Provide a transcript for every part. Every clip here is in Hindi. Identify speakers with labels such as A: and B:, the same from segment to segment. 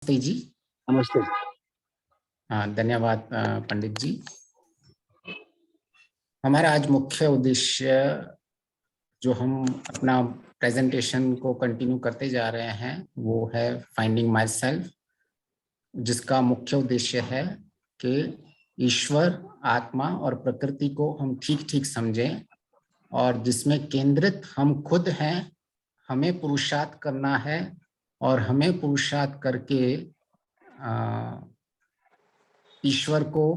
A: नमस्ते जी।
B: नमस्ते।
A: हाँ, धन्यवाद पंडित जी। हमारा आज मुख्य उद्देश्य जो हम अपना प्रेजेंटेशन को कंटिन्यू करते जा रहे हैं वो है फाइंडिंग माई सेल्फ, जिसका मुख्य उद्देश्य है कि ईश्वर, आत्मा और प्रकृति को हम ठीक ठीक समझें और जिसमें केंद्रित हम खुद हैं। हमें पुरुषार्थ करना है और हमें पुरुषार्थ करके ईश्वर को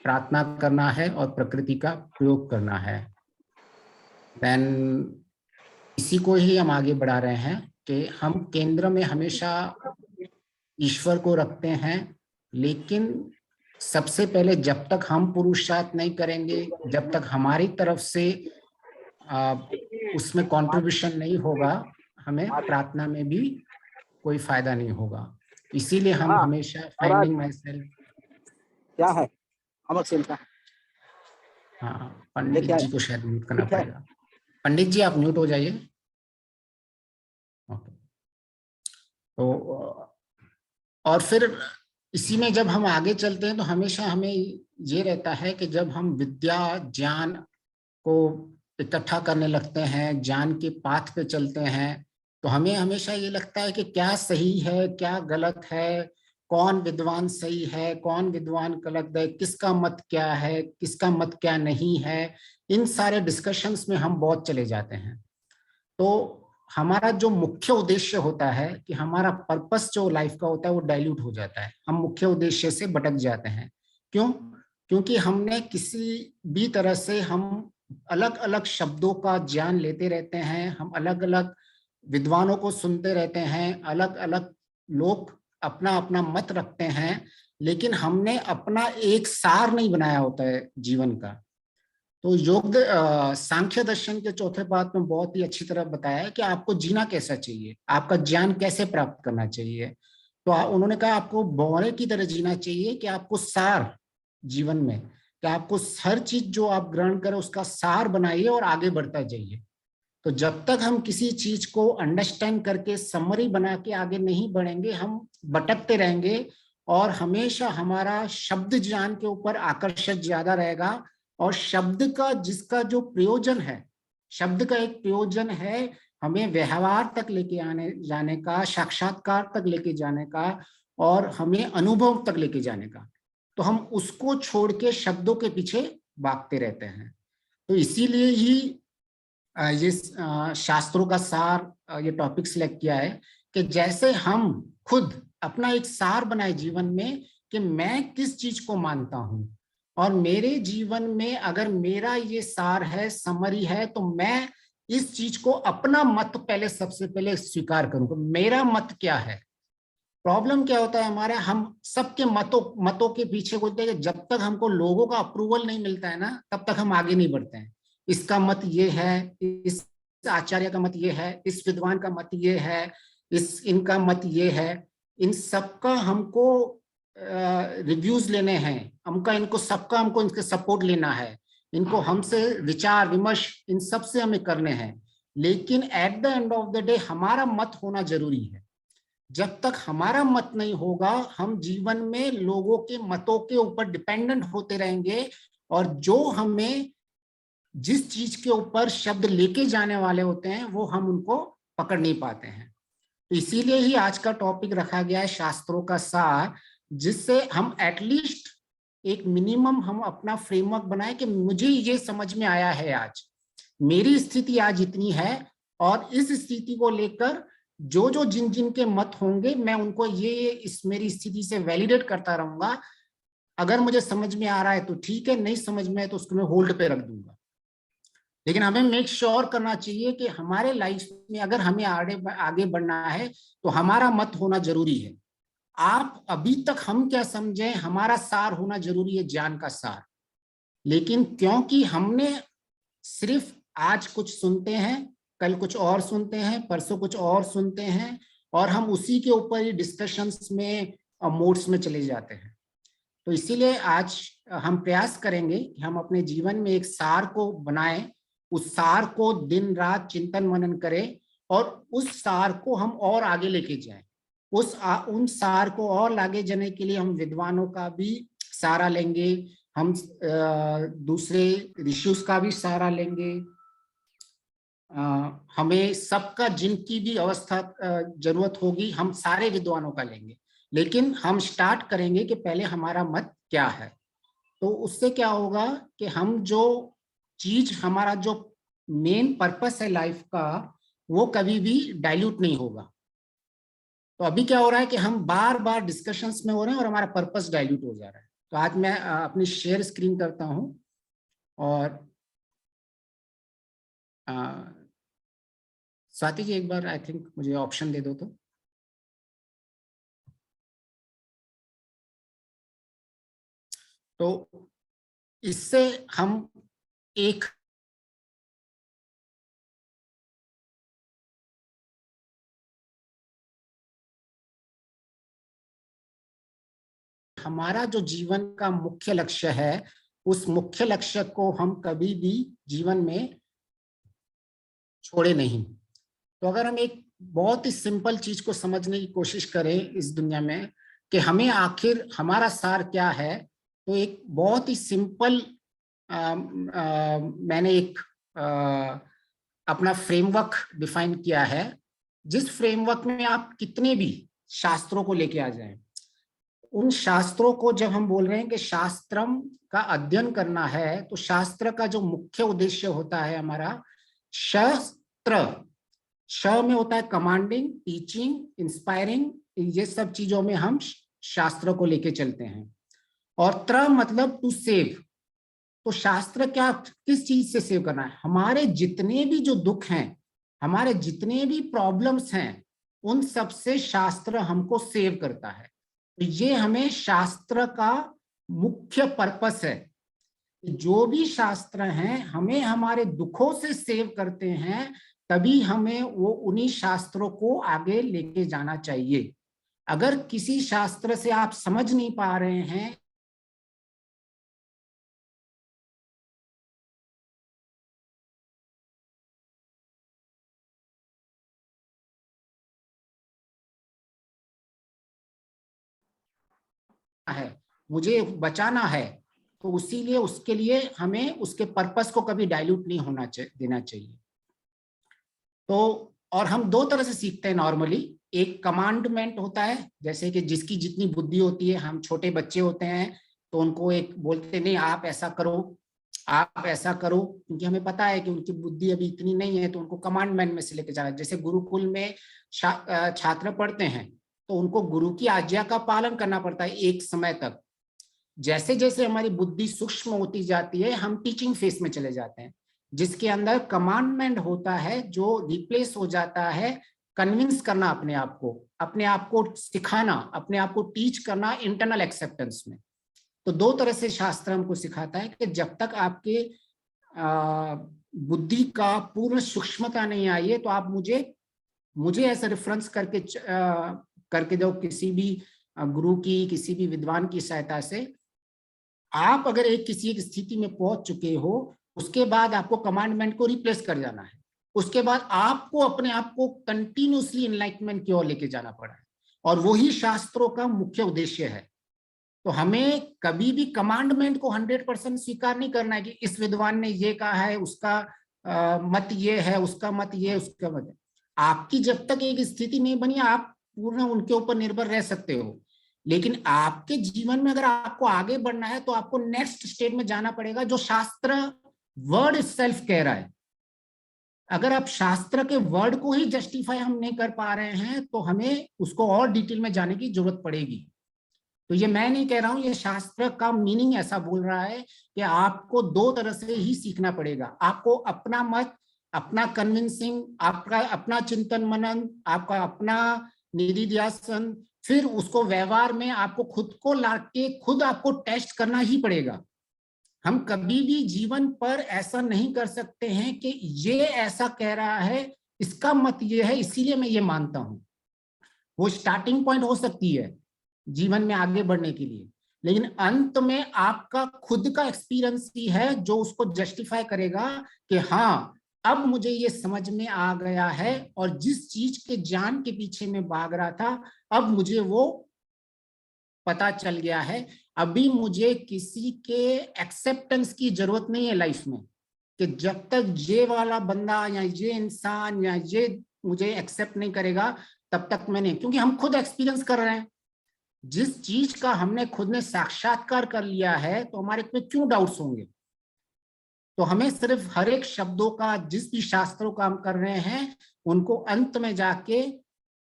A: प्रार्थना करना है और प्रकृति का प्रयोग करना है। देन इसी को ही हम आगे बढ़ा रहे हैं कि हम केंद्र में हमेशा ईश्वर को रखते हैं, लेकिन सबसे पहले जब तक हम पुरुषार्थ नहीं करेंगे, जब तक हमारी तरफ से उसमें कंट्रीब्यूशन नहीं होगा, हमें प्रार्थना में भी कोई फायदा नहीं होगा। इसीलिए हम हमेशा फाइंडिंग माई सेल्फ।
B: क्या है अमक सिंह का?
A: हाँ, पंडित जी को शायद म्यूट करना पड़ेगा। पंडित जी आप म्यूट हो जाइए। ओके। तो और फिर इसी में जब हम आगे चलते हैं तो हमेशा हमें ये रहता है कि जब हम विद्या ज्ञान को इकट्ठा करने लगते हैं, ज्ञान के पाथ पे चलते हैं, तो हमें हमेशा ये लगता है कि क्या सही है, क्या गलत है, कौन विद्वान सही है, कौन विद्वान गलत है, किसका मत क्या है, किसका मत क्या नहीं है। इन सारे डिस्कशंस में हम बहुत चले जाते हैं। तो हमारा जो मुख्य उद्देश्य होता है कि हमारा पर्पस जो लाइफ का होता है वो डाइल्यूट हो जाता है, हम मुख्य उद्देश्य से भटक जाते हैं। क्यों? क्योंकि हमने किसी भी तरह से हम अलग अलग शब्दों का ज्ञान लेते रहते हैं, हम अलग अलग विद्वानों को सुनते रहते हैं, अलग अलग लोग अपना अपना मत रखते हैं, लेकिन हमने अपना एक सार नहीं बनाया होता है जीवन का। तो योग सांख्य दर्शन के चौथे पाठ में बहुत ही अच्छी तरह बताया है कि आपको जीना कैसा चाहिए, आपका ज्ञान कैसे प्राप्त करना चाहिए। तो उन्होंने कहा आपको बौरे की तरह जीना चाहिए, कि आपको सार जीवन में, कि आपको हर चीज जो आप ग्रहण करें उसका सार बनाइए और आगे बढ़ता जाइए। तो जब तक हम किसी चीज को अंडरस्टैंड करके समरी बना के आगे नहीं बढ़ेंगे, हम भटकते रहेंगे और हमेशा हमारा शब्द ज्ञान के ऊपर आकर्षण ज्यादा रहेगा। और शब्द का जिसका जो प्रयोजन है, शब्द का एक प्रयोजन है हमें व्यवहार तक लेके आने जाने का, साक्षात्कार तक लेके जाने का और हमें अनुभव तक लेके जाने का। तो हम उसको छोड़ के शब्दों के पीछे भागते रहते हैं। तो इसीलिए ही ये शास्त्रों का सार ये टॉपिक सिलेक्ट किया है कि जैसे हम खुद अपना एक सार बनाए जीवन में कि मैं किस चीज को मानता हूं और मेरे जीवन में अगर मेरा ये सार है, समरी है, तो मैं इस चीज को अपना मत पहले सबसे पहले स्वीकार करूंगा। मेरा मत क्या है? प्रॉब्लम क्या होता है हमारा, हम सबके मतों के पीछे बोलते हैं। जब तक हमको लोगों का अप्रूवल नहीं मिलता है ना, तब तक हम आगे नहीं बढ़ते हैं। इसका मत ये है, इस आचार्य का मत ये है, इस विद्वान का मत ये है, इनका मत ये है। इन सबका हमको रिव्यूज लेने हैं, इनको इनके सपोर्ट लेना है, इनको हमसे विचार विमर्श इन सब से हमें करने हैं। लेकिन at the end of the day हमारा मत होना जरूरी है। जब तक हमारा मत नहीं होगा, हम जीवन में लोगों के मतों के ऊपर डिपेंडेंट होते रहेंगे और जो हमें जिस चीज के ऊपर शब्द लेके जाने वाले होते हैं वो हम उनको पकड़ नहीं पाते हैं। तो इसीलिए ही आज का टॉपिक रखा गया है शास्त्रों का सार, जिससे हम एटलीस्ट एक मिनिमम हम अपना फ्रेमवर्क बनाए कि मुझे ये समझ में आया है, आज मेरी स्थिति आज इतनी है और इस स्थिति को लेकर जो जिन जिन के मत होंगे मैं उनको ये इस मेरी स्थिति से वैलिडेट करता रहूंगा। अगर मुझे समझ में आ रहा है तो ठीक है, नहीं समझ में है तो उसको मैं होल्ड पे रख दूंगा। लेकिन हमें मेक श्योर करना चाहिए कि हमारे लाइफ में अगर हमें आगे बढ़ना है तो हमारा मत होना जरूरी है। आप अभी तक हम क्या समझे, हमारा सार होना जरूरी है, ज्ञान का सार। लेकिन क्योंकि हमने सिर्फ आज कुछ सुनते हैं, कल कुछ और सुनते हैं, परसों कुछ और सुनते हैं और हम उसी के ऊपर ही डिस्कशंस में मोड्स में चले जाते हैं। तो इसीलिए आज हम प्रयास करेंगे कि हम अपने जीवन में एक सार को बनाएं, उस सार को दिन रात चिंतन मनन करें और उस सार को हम और आगे लेके जाएं। उन सार को और आगे जाने के लिए हम विद्वानों का भी सहारा लेंगे, हम दूसरे ऋषियों का भी सहारा लेंगे। हमें सबका जिनकी भी अवस्था जरूरत होगी हम सारे विद्वानों का लेंगे, लेकिन हम स्टार्ट करेंगे कि पहले हमारा मत क्या है। तो उससे क्या होगा कि हम जो चीज, हमारा जो मेन पर्पस है लाइफ का, वो कभी भी डाइल्यूट नहीं होगा। तो अभी क्या हो रहा है कि हम बार बार डिस्कशंस में हो रहे हैं और हमारा पर्पस डाइल्यूट हो जा रहा है। तो आज मैं अपनी शेयर स्क्रीन करता हूं और स्वाति जी एक बार आई थिंक मुझे ऑप्शन दे दो। तो इससे हम एक हमारा जो जीवन का मुख्य लक्ष्य है, उस मुख्य लक्ष्य को हम कभी भी जीवन में छोड़े नहीं। तो अगर हम एक बहुत ही सिंपल चीज को समझने की कोशिश करें इस दुनिया में कि हमें आखिर हमारा सार क्या है, तो एक बहुत ही सिंपल मैंने एक अपना फ्रेमवर्क डिफाइन किया है, जिस फ्रेमवर्क में आप कितने भी शास्त्रों को लेके आ जाएं, उन शास्त्रों को जब हम बोल रहे हैं कि शास्त्रम का अध्ययन करना है, तो शास्त्र का जो मुख्य उद्देश्य होता है हमारा, शास्त्र, श में होता है कमांडिंग, टीचिंग, इंस्पायरिंग, ये सब चीजों में हम शास्त्र को लेके चलते हैं। और त्र मतलब टू सेव। तो शास्त्र क्या, किस चीज से सेव करना है? हमारे जितने भी जो दुख हैं, हमारे जितने भी प्रॉब्लम्स हैं, उन सब से शास्त्र हमको सेव करता है। तो ये हमें शास्त्र का मुख्य पर्पस है। जो भी शास्त्र हैं हमें हमारे दुखों से सेव करते हैं, तभी हमें वो उन्हीं शास्त्रों को आगे लेके जाना चाहिए। अगर किसी शास्त्र से आप समझ नहीं पा रहे हैं, है मुझे बचाना है, तो उसीलिए उसके लिए हमें उसके पर्पस को कभी डाइल्यूट नहीं होना देना चाहिए। तो और हम दो तरह से सीखते हैं नॉर्मली। एक कमांडमेंट होता है, जैसे कि जिसकी जितनी बुद्धि होती है, हम छोटे बच्चे होते हैं तो उनको एक बोलते नहीं आप ऐसा करो, आप ऐसा करो, क्योंकि हमें पता है कि उनकी बुद्धि अभी इतनी नहीं है, तो उनको कमांडमेंट में से लेके जाना। जैसे गुरुकुल में छात्र पढ़ते हैं तो उनको गुरु की आज्ञा का पालन करना पड़ता है एक समय तक। जैसे जैसे हमारी बुद्धि सूक्ष्म होती जाती है, हम टीचिंग फेस में चले जाते हैं, जिसके अंदर कमांडमेंट होता है, जो रिप्लेस हो जाता है कन्विंस करना, अपने आप को सिखाना, अपने आप को टीच करना इंटरनल एक्सेप्टेंस में। तो दो तरह से शास्त्र हमको सिखाता है कि जब तक आपके बुद्धि का पूर्ण सूक्ष्मता नहीं आई है, तो आप मुझे ऐसा रेफरेंस करके दो किसी भी गुरु की, किसी भी विद्वान की सहायता से। आप अगर किसी एक स्थिति में पहुंच चुके हो, उसके बाद आपको कमांडमेंट को रिप्लेस कर जाना है। उसके बाद आपको अपने आप को कंटिन्यूसली एनलाइटमेंट की ओर लेके जाना पड़ा है, और वही शास्त्रों का मुख्य उद्देश्य है। तो हमें कभी भी कमांडमेंट को 100% स्वीकार नहीं करना है कि इस विद्वान ने ये कहा है, उसका मत ये है, उसका मत ये, उसका मत। आपकी जब तक एक स्थिति नहीं बनी, आप पूर्ण उनके ऊपर निर्भर रह सकते हो, लेकिन आपके जीवन में अगर आपको आगे बढ़ना है तो आपको नेक्स्ट स्टेज में जाना पड़ेगा, जो शास्त्र वर्ड सेल्फ कह रहा है। अगर आप शास्त्र के वर्ड को ही जस्टिफाई हम नहीं कर पा रहे हैं, तो हमें उसको और डिटेल में जाने की जरूरत पड़ेगी। तो ये मैं नहीं कह रहा हूं, ये शास्त्र का मीनिंग ऐसा बोल रहा है कि आपको दो तरह से ही सीखना पड़ेगा। आपको अपना मत, अपना कन्विंसिंग, आपका अपना चिंतन मनन, आपका अपना निधिध्यासन, फिर उसको व्यवहार में आपको खुद को लाके खुद आपको टेस्ट करना ही पड़ेगा। हम कभी भी जीवन पर ऐसा नहीं कर सकते हैं कि ये ऐसा कह रहा है, इसका मत ये है इसीलिए मैं ये मानता हूं। वो स्टार्टिंग पॉइंट हो सकती है जीवन में आगे बढ़ने के लिए, लेकिन अंत में आपका खुद का एक्सपीरियंस ही है जो उसको जस्टिफाई करेगा कि हाँ, अब मुझे ये समझ में आ गया है, और जिस चीज के ज्ञान के पीछे मैं भाग रहा था अब मुझे वो पता चल गया है। अभी मुझे किसी के एक्सेप्टेंस की जरूरत नहीं है लाइफ में, कि जब तक ये वाला बंदा या ये इंसान या ये मुझे एक्सेप्ट नहीं करेगा तब तक मैं नहीं, क्योंकि हम खुद एक्सपीरियंस कर रहे हैं। जिस चीज का हमने खुद ने साक्षात्कार कर लिया है तो हमारे पे क्यों डाउट्स होंगे। तो हमें सिर्फ हर एक शब्दों का, जिस भी शास्त्रों का हम कर रहे हैं, उनको अंत में जाके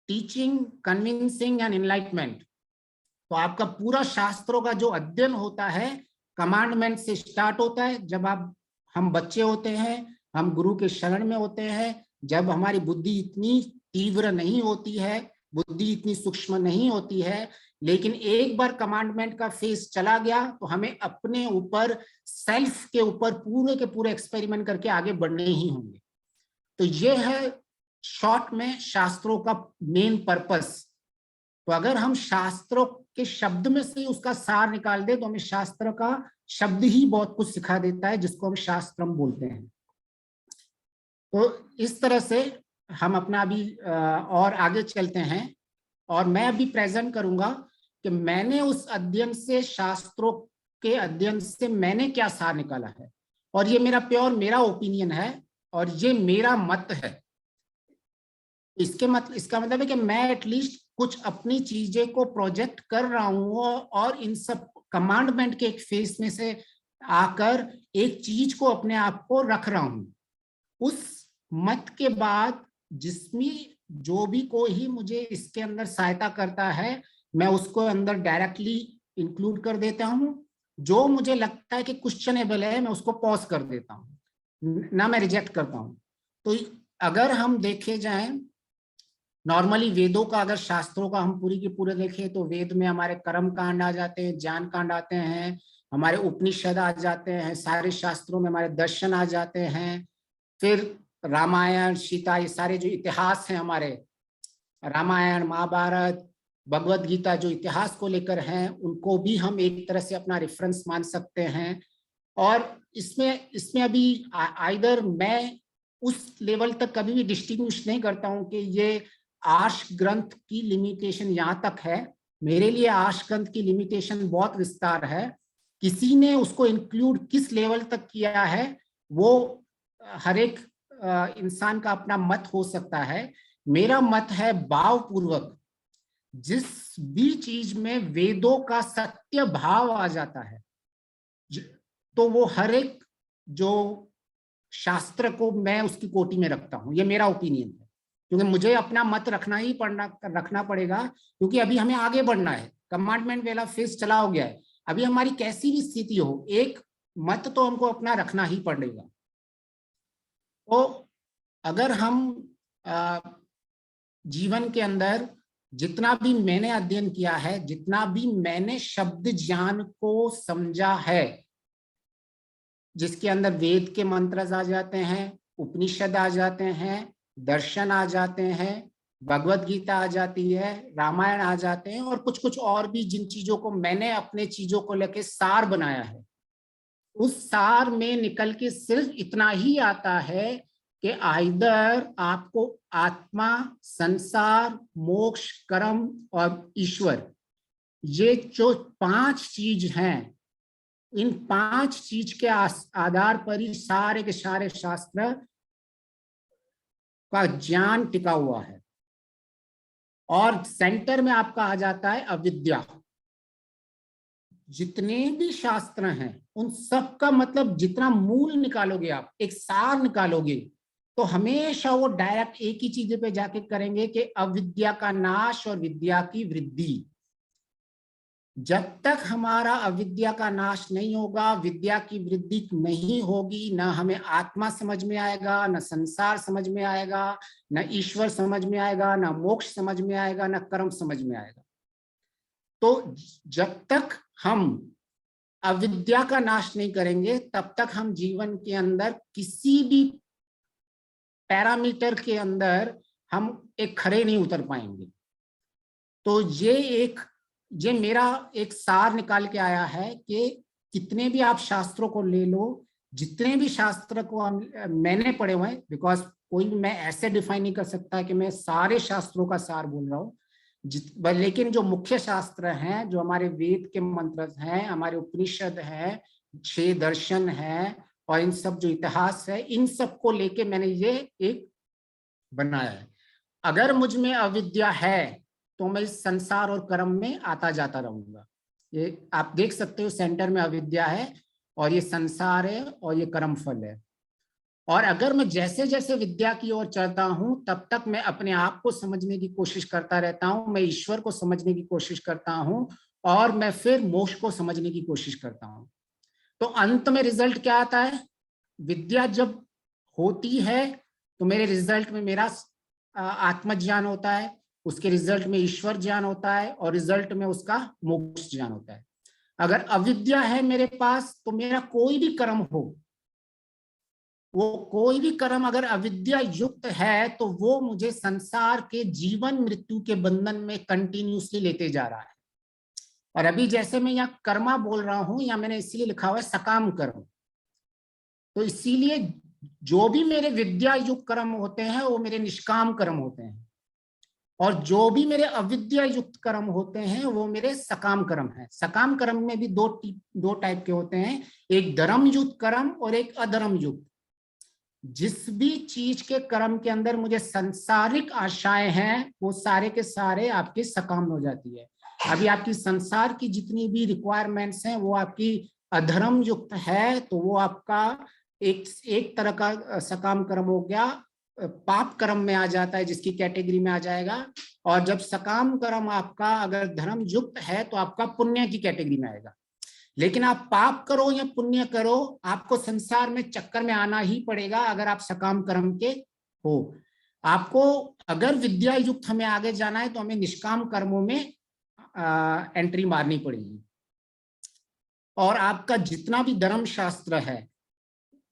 A: टीचिंग, कन्विंसिंग एंड एनलाइटमेंट। तो आपका पूरा शास्त्रों का जो अध्ययन होता है कमांडमेंट से स्टार्ट होता है। जब हम बच्चे होते हैं, हम गुरु के शरण में होते हैं, जब हमारी बुद्धि इतनी तीव्र नहीं होती है, बुद्धि इतनी सूक्ष्म नहीं होती है, लेकिन एक बार कमांडमेंट का फेज चला गया तो हमें अपने ऊपर, सेल्फ के ऊपर पूरे के पूरे एक्सपेरिमेंट करके आगे बढ़ने ही होंगे। तो ये है शॉर्ट में शास्त्रों का मेन पर्पस। तो अगर हम शास्त्रों के शब्द में से उसका सार निकाल दे तो हमें शास्त्र का शब्द ही बहुत कुछ सिखा देता है, जिसको हम शास्त्रम बोलते हैं। तो इस तरह से हम अपना अभी और आगे चलते हैं, और मैं अभी प्रेजेंट करूंगा कि मैंने उस अध्ययन से, शास्त्रों के अध्ययन से मैंने क्या सार निकाला है। और ये मेरा प्योर मेरा ओपिनियन है और ये मेरा मत है। इसका मतलब है कि मैं एटलीस्ट कुछ अपनी चीजें को प्रोजेक्ट कर रहा हूं, और इन सब कमांडमेंट के एक फेस में से आकर एक चीज को अपने आप को रख रहा हूं। उस मत के बाद जिसमें जो भी कोई मुझे इसके अंदर सहायता करता है, मैं उसको अंदर डायरेक्टली इंक्लूड कर देता हूं। जो मुझे लगता है कि क्वेश्चनेबल है, मैं उसको पॉज कर देता हूं, ना मैं रिजेक्ट करता हूं। तो अगर हम देखे जाएं नॉर्मली वेदों का, अगर शास्त्रों का हम पूरी के पूरे देखें तो वेद में हमारे कर्म कांड आ जाते हैं, ज्ञान कांड आते हैं, हमारे उपनिषद आ जाते हैं, सारे शास्त्रों में हमारे दर्शन आ जाते हैं। फिर रामायण, सीता, ये सारे जो इतिहास हैं हमारे, रामायण, महाभारत, भगवत गीता, जो इतिहास को लेकर हैं, उनको भी हम एक तरह से अपना रेफरेंस मान सकते हैं। और इसमें अभी आइदर मैं उस लेवल तक कभी भी डिस्टिंग्विश नहीं करता हूं कि ये आर्ष ग्रंथ की लिमिटेशन यहाँ तक है। मेरे लिए आर्ष ग्रंथ की लिमिटेशन बहुत विस्तार है। किसी ने उसको इंक्लूड किस लेवल तक किया है वो हर एक इंसान का अपना मत हो सकता है। मेरा मत है भाव पूर्वक जिस भी चीज में वेदों का सत्य भाव आ जाता है, तो वो हर एक जो शास्त्र को मैं उसकी कोटि में रखता हूं। ये मेरा ओपिनियन है, क्योंकि मुझे अपना मत रखना पड़ेगा, क्योंकि अभी हमें आगे बढ़ना है। कमांडमेंट वाला फेज चला हो गया है। अभी हमारी कैसी भी स्थिति हो, एक मत तो हमको अपना रखना ही पड़ेगा। तो अगर हम जीवन के अंदर जितना भी मैंने अध्ययन किया है, जितना भी मैंने शब्द ज्ञान को समझा है, जिसके अंदर वेद के मंत्र आ जाते हैं, उपनिषद आ जाते हैं, दर्शन आ जाते हैं, भगवत गीता आ जाती है, रामायण आ जाते हैं, और कुछ कुछ और भी जिन चीजों को मैंने अपने चीजों को लेके सार बनाया है, उस सार में निकल के सिर्फ इतना ही आता है कि आइदर आपको आत्मा, संसार, मोक्ष, कर्म और ईश्वर, ये जो 5 चीज हैं, इन 5 चीज के आधार पर ही सारे के सारे शास्त्र का ज्ञान टिका हुआ है। और सेंटर में आपका आ जाता है अविद्या। जितने भी शास्त्र हैं उन सब का मतलब जितना मूल निकालोगे, आप एक सार निकालोगे, तो हमेशा वो डायरेक्ट एक ही चीज पे जाके करेंगे कि अविद्या का नाश और विद्या की वृद्धि। जब तक हमारा अविद्या का नाश नहीं होगा, विद्या की वृद्धि नहीं होगी, ना हमें आत्मा समझ में आएगा, ना संसार समझ में आएगा, ना ईश्वर समझ में आएगा, ना मोक्ष समझ में आएगा, ना कर्म समझ में आएगा। तो जब तक हम अविद्या का नाश नहीं करेंगे तब तक हम जीवन के अंदर किसी भी पैरामीटर के अंदर हम एक खड़े नहीं उतर पाएंगे। तो ये मेरा एक सार निकाल के आया है कि कितने भी आप शास्त्रों को ले लो, जितने भी शास्त्र को मैंने पढ़े हुए हैं, बिकॉज कोई भी मैं ऐसे डिफाइन नहीं कर सकता कि मैं सारे शास्त्रों का सार बोल रहा हूँ, लेकिन जो मुख्य शास्त्र हैं, जो हमारे वेद के मंत्र हैं, हमारे उपनिषद हैं, 6 दर्शन हैं, और इन सब जो इतिहास है, इन सब को लेके मैंने ये एक बनाया है। अगर मुझ में अविद्या है तो मैं इस संसार और कर्म में आता जाता रहूंगा। ये आप देख सकते हो, सेंटर में अविद्या है और ये संसार है और ये कर्म फल है। और अगर मैं जैसे जैसे विद्या की ओर चलता हूं, तब तक मैं अपने आप को समझने की कोशिश करता रहता हूं, मैं ईश्वर को समझने की कोशिश करता हूं, और मैं फिर मोक्ष को समझने की कोशिश करता हूं। तो अंत में रिजल्ट क्या आता है? विद्या जब होती है तो मेरे रिजल्ट में मेरा आत्मज्ञान होता है, उसके रिजल्ट में ईश्वर ज्ञान होता है, और रिजल्ट में उसका मोक्ष ज्ञान होता है। अगर अविद्या है मेरे पास तो मेरा कोई भी कर्म हो, वो कोई भी कर्म अगर अविद्या युक्त है तो वो मुझे संसार के जीवन मृत्यु के बंधन में कंटिन्यूसली लेते जा रहा है। और अभी जैसे मैं यहाँ कर्मा बोल रहा हूं, या मैंने इसलिए लिखा हुआ है सकाम कर्म, तो इसीलिए जो भी मेरे विद्या युक्त कर्म होते हैं वो मेरे निष्काम कर्म होते हैं, और जो भी मेरे अविद्या युक्त कर्म होते हैं वो मेरे सकाम कर्म है। सकाम कर्म में भी दो टाइप के होते हैं, एक धर्म युक्त कर्म और एक अधर्म युक्त। जिस भी चीज के कर्म के अंदर मुझे सांसारिक आशाएं हैं, वो सारे के सारे आपके सकाम हो जाती है। अभी आपकी संसार की जितनी भी रिक्वायरमेंट्स हैं वो आपकी अधर्म युक्त है, तो वो आपका एक तरह का सकाम कर्म हो गया, पाप कर्म में आ जाता है, जिसकी कैटेगरी में आ जाएगा। और जब सकाम कर्म आपका अगर धर्म युक्त है तो आपका पुण्य की कैटेगरी में आएगा। लेकिन आप पाप करो या पुण्य करो, आपको संसार में चक्कर में आना ही पड़ेगा अगर आप सकाम कर्म के हो। आपको अगर विद्या युक्त हमें आगे जाना है तो हमें निष्काम कर्मों में एंट्री मारनी पड़ेगी। और आपका जितना भी धर्म शास्त्र है,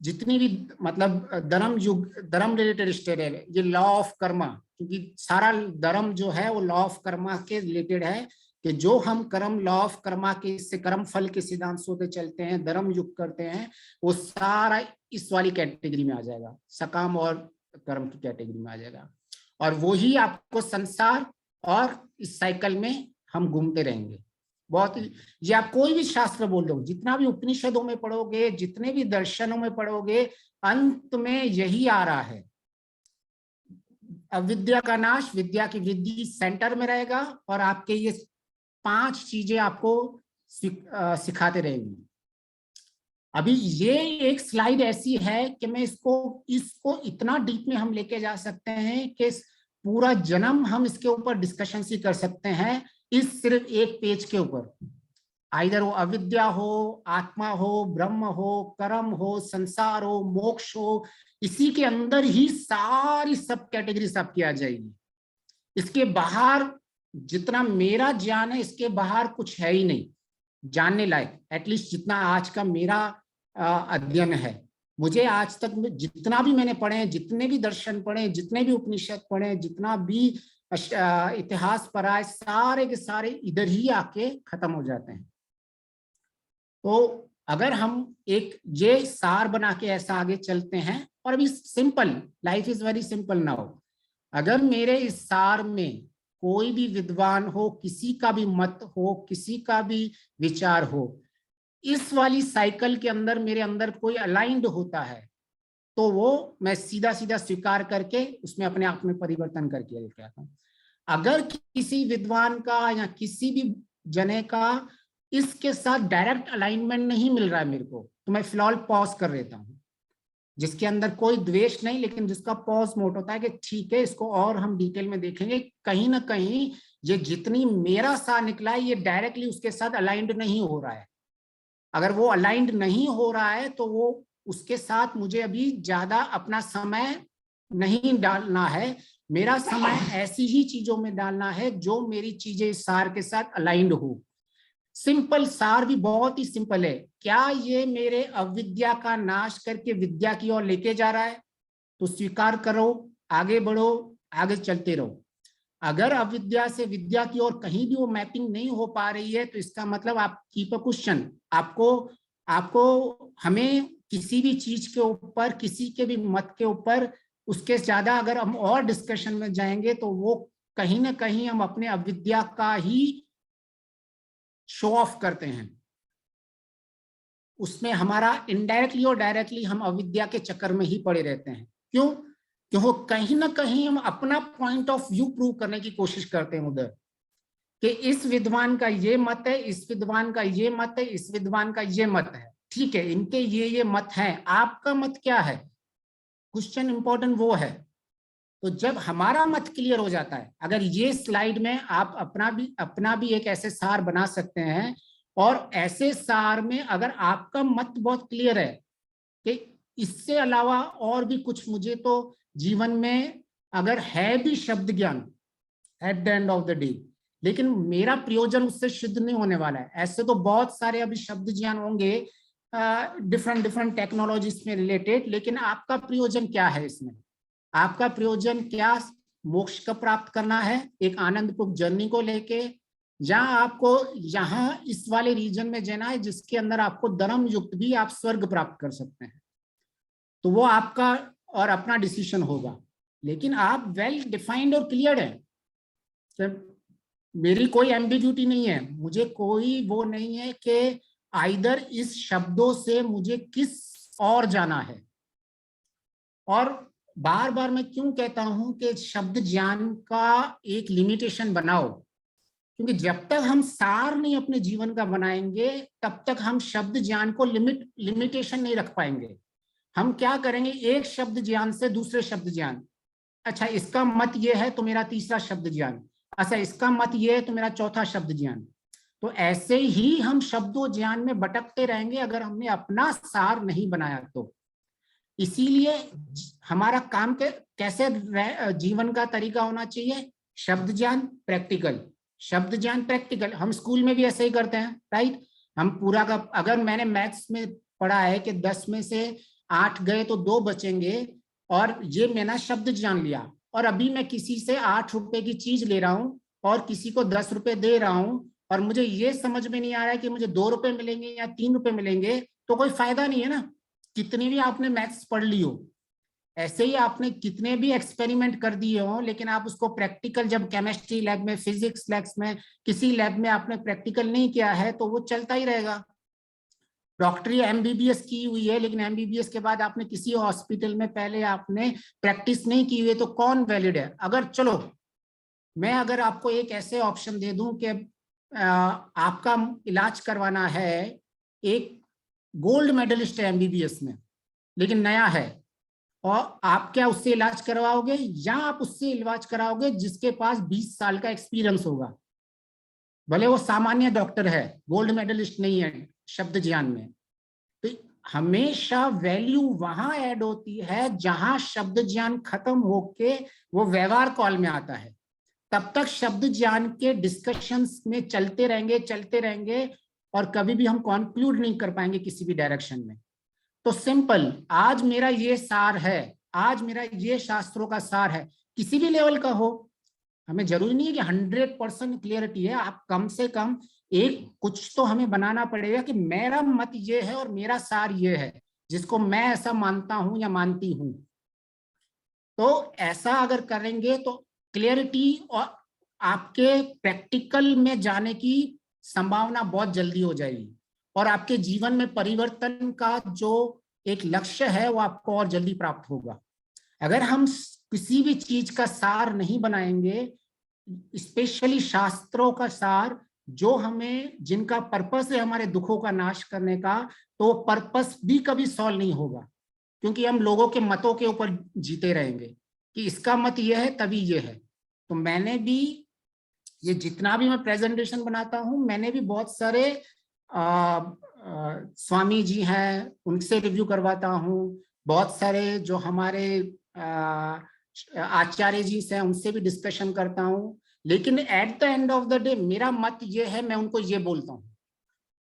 A: जितनी भी मतलब धर्म रिलेटेड स्टेट है, ये लॉ ऑफ कर्मा, क्योंकि सारा धर्म जो है वो लॉ ऑफ कर्मा के रिलेटेड है, कि जो हम कर्म लॉ ऑफ कर्मा के इससे कर्म फल के सिद्धांत से चलते हैं, धर्म युक्त करते हैं, वो सारा इस वाली कैटेगरी में आ जाएगा, सकाम और कर्म की कैटेगरी में आ जाएगा। और वो ही आपको संसार और इस साइकिल में हम घूमते रहेंगे। बहुत ही, ये आप कोई भी शास्त्र बोल दो, जितना भी उपनिषदों में पढ़ोगे, जितने भी दर्शनों में पढ़ोगे, अंत में यही आ रहा है, अविद्या का नाश, विद्या की वृद्धि सेंटर में रहेगा, और आपके ये 5 चीजें आपको सिखाते रहेंगी। अभी ये एक स्लाइड ऐसी है कि मैं इसको इतना डीप में हम लेके जा सकते हैं कि पूरा जन्म हम इसके ऊपर डिस्कशन ही कर सकते हैं, इस सिर्फ एक पेज के ऊपर। आइदर वो अविद्या हो, आत्मा हो, ब्रह्म हो, कर्म हो, संसार हो, मोक्ष हो, इसी के अंदर ही सारी सब कैटेगरीज आपकी आ जाएगी। इसके बाहर जितना मेरा ज्ञान है, इसके बाहर कुछ है ही नहीं जानने लायक, एटलीस्ट जितना आज का मेरा अध्ययन है। मुझे आज तक जितना भी मैंने पढ़े, जितने भी दर्शन पढ़े, जितने भी उपनिषद पढ़े, जितना भी इतिहास पढ़ा है, सारे के सारे इधर ही आके खत्म हो जाते हैं। तो अगर हम एक ये सार बना के ऐसा आगे चलते हैं, और अभी simple, life is very simple now. अगर मेरे इस सार में कोई भी विद्वान हो, किसी का भी मत हो, किसी का भी विचार हो, इस वाली साइकिल के अंदर मेरे अंदर कोई अलाइंड होता है, तो वो मैं सीधा सीधा स्वीकार करके उसमें अपने आप में परिवर्तन करके लेके आता हूँ। अगर किसी विद्वान का या किसी भी जने का इसके साथ डायरेक्ट अलाइनमेंट नहीं मिल रहा है मेरे को, तो मैं फिलहाल पॉज कर लेता हूँ, जिसके अंदर कोई द्वेष नहीं, लेकिन जिसका पॉज मोड होता है कि ठीक है, इसको और हम डिटेल में देखेंगे, कहीं ना कहीं ये जितनी मेरा सार निकला है ये डायरेक्टली उसके साथ अलाइंड नहीं हो रहा है। अगर वो अलाइंड नहीं हो रहा है तो वो उसके साथ मुझे अभी ज्यादा अपना समय नहीं डालना है, मेरा समय ऐसी ही चीजों में डालना है जो मेरी चीजें इस सार के साथ अलाइंड हो। सिंपल सार भी बहुत ही सिंपल है, क्या ये मेरे अविद्या का नाश करके विद्या की ओर लेके जा रहा है? तो स्वीकार करो, आगे बढ़ो, आगे चलते रहो। अगर अविद्या से विद्या की ओर कहीं भी वो मैपिंग नहीं हो पा रही है, तो इसका मतलब आप कीप अ क्वेश्चन, आपको हमें किसी भी चीज के ऊपर, किसी के भी मत के ऊपर, उसके ज्यादा अगर हम और डिस्कशन में जाएंगे तो वो कहीं ना कहीं हम अपने अविद्या का ही शो ऑफ करते हैं। उसमें हमारा इनडायरेक्टली और डायरेक्टली हम अविद्या के चक्कर में ही पड़े रहते हैं। क्यों? क्योंकि कहीं ना कहीं हम अपना पॉइंट ऑफ व्यू प्रूव करने की कोशिश करते हैं उधर, कि इस विद्वान का ये मत है, इस विद्वान का ये मत है, इस विद्वान का ये मत है। ठीक है, इनके ये मत हैं, आपका मत क्या है? क्वेश्चन इंपॉर्टेंट वो है। तो जब हमारा मत क्लियर हो जाता है, अगर ये स्लाइड में आप अपना भी एक ऐसे सार बना सकते हैं, और ऐसे सार में अगर आपका मत बहुत क्लियर है कि इससे अलावा और भी कुछ मुझे तो जीवन में अगर है भी शब्द ज्ञान at the end of the day, लेकिन मेरा प्रयोजन उससे सिद्ध नहीं होने वाला है। ऐसे तो बहुत सारे अभी शब्द ज्ञान होंगे डिफरेंट टेक्नोलॉजीज में रिलेटेड, लेकिन आपका प्रयोजन क्या है इसमें? आपका प्रयोजन क्या मोक्ष का प्राप्त करना है, एक आनंदपूर्ण जर्नी को लेके, जहां आपको यहाँ इस वाले रीजन में जाना है जिसके अंदर आपको धर्म युक्त भी आप स्वर्ग प्राप्त कर सकते हैं। तो वो आपका और अपना डिसीजन होगा, लेकिन आप वेल डिफाइंड और क्लियर है। तो मेरी कोई एम्बिग्यूटी नहीं है, मुझे कोई वो नहीं है कि आइदर इस शब्दों से मुझे किस और जाना है। और बार बार मैं क्यों कहता हूं कि शब्द ज्ञान का एक लिमिटेशन बनाओ, क्योंकि जब तक हम सार नहीं अपने जीवन का बनाएंगे तब तक हम शब्द ज्ञान को लिमिटेशन नहीं रख पाएंगे। हम क्या करेंगे, एक शब्द ज्ञान से दूसरे शब्द ज्ञान, अच्छा इसका मत ये है तो मेरा तीसरा शब्द ज्ञान, अच्छा इसका मत ये है तो मेरा चौथा शब्द ज्ञान। तो ऐसे ही हम शब्दों ज्ञान में भटकते रहेंगे अगर हमने अपना सार नहीं बनाया तो। इसीलिए हमारा काम के कैसे जीवन का तरीका होना चाहिए, शब्द ज्ञान प्रैक्टिकल, शब्द ज्ञान प्रैक्टिकल। हम स्कूल में भी ऐसे ही करते हैं, राइट? हम पूरा का, अगर मैंने मैथ्स में पढ़ा है कि 10 में से 8 गए तो 2 बचेंगे, और ये मैंने शब्द ज्ञान लिया, और अभी मैं किसी से 8 रुपए की चीज ले रहा हूं और किसी को 10 रुपए दे रहा हूं, और मुझे ये समझ में नहीं आ रहा है कि मुझे 2 रुपए मिलेंगे या 3 रुपए मिलेंगे, तो कोई फायदा नहीं है ना, कितनी भी आपने मैथ्स पढ़ ली हो। ऐसे ही आपने कितने भी एक्सपेरिमेंट कर दिए हो, लेकिन आप उसको प्रैक्टिकल, जब केमिस्ट्री लैब में, फिजिक्स लैब्स में, किसी लैब में आपने प्रैक्टिकल नहीं किया है तो वो चलता ही रहेगा। डॉक्टरी एमबीबीएस की हुई है, लेकिन एमबीबीएस के बाद आपने किसी हॉस्पिटल में पहले आपने प्रैक्टिस नहीं की हुई है, तो कौन वैलिड है? अगर चलो मैं अगर आपको एक ऐसे ऑप्शन दे दूं कि आपका इलाज करवाना है, एक गोल्ड मेडलिस्ट है एमबीबीएस में लेकिन नया है, और आप क्या उससे इलाज करवाओगे, या आप उससे इलाज कराओगे जिसके पास 20 साल का एक्सपीरियंस होगा, भले वो सामान्य डॉक्टर है, गोल्ड मेडलिस्ट नहीं है शब्द ज्ञान में? तो हमेशा वैल्यू वहां ऐड होती है जहां शब्द ज्ञान खत्म होके वो व्यवहार कॉल में आता है। तब तक शब्द ज्ञान के डिस्कशंस में चलते रहेंगे और कभी भी हम कंक्लूड नहीं कर पाएंगे किसी भी डायरेक्शन में। तो सिंपल, आज मेरा ये सार है, आज मेरा ये शास्त्रों का सार है, किसी भी लेवल का हो, हमें जरूरी नहीं है कि 100% क्लियरिटी है, आप कम से कम एक कुछ तो हमें बनाना पड़ेगा कि मेरा मत ये है और मेरा सार ये है, जिसको मैं ऐसा मानता हूं या मानती हूं। तो ऐसा अगर करेंगे तो क्लियरिटी और आपके प्रैक्टिकल में जाने की संभावना बहुत जल्दी हो जाएगी, और आपके जीवन में परिवर्तन का जो एक लक्ष्य है वो आपको और जल्दी प्राप्त होगा। अगर हम किसी भी चीज का सार नहीं बनाएंगे, स्पेशली शास्त्रों का सार, जो हमें, जिनका पर्पस है हमारे दुखों का नाश करने का, तो पर्पस भी कभी सॉल्व नहीं होगा, क्योंकि हम लोगों के मतों के ऊपर जीते रहेंगे कि इसका मत ये है तभी ये है। तो मैंने भी ये जितना भी मैं प्रेजेंटेशन बनाता हूं, मैंने भी बहुत सारे स्वामी जी हैं उनसे रिव्यू करवाता हूं, बहुत सारे जो हमारे आचार्य जी से हैं उनसे भी डिस्कशन करता हूं, लेकिन at the end of the day मेरा मत ये है, मैं उनको ये बोलता हूँ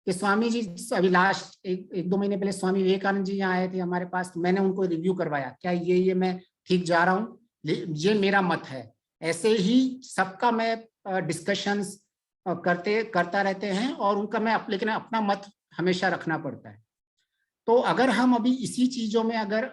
A: कि स्वामी जी, अभी लास्ट एक 2 महीने पहले स्वामी विवेकानंद जी यहाँ आए थे हमारे पास, मैंने उनको रिव्यू करवाया, क्या ये मैं ठीक जा रहा हूँ, ये मेरा मत है। ऐसे ही सबका मैं डिस्कशंस करता रहते हैं, और उनका मैं लेकिन अपना मत हमेशा रखना पड़ता है। तो अगर हम अभी इसी चीजों में अगर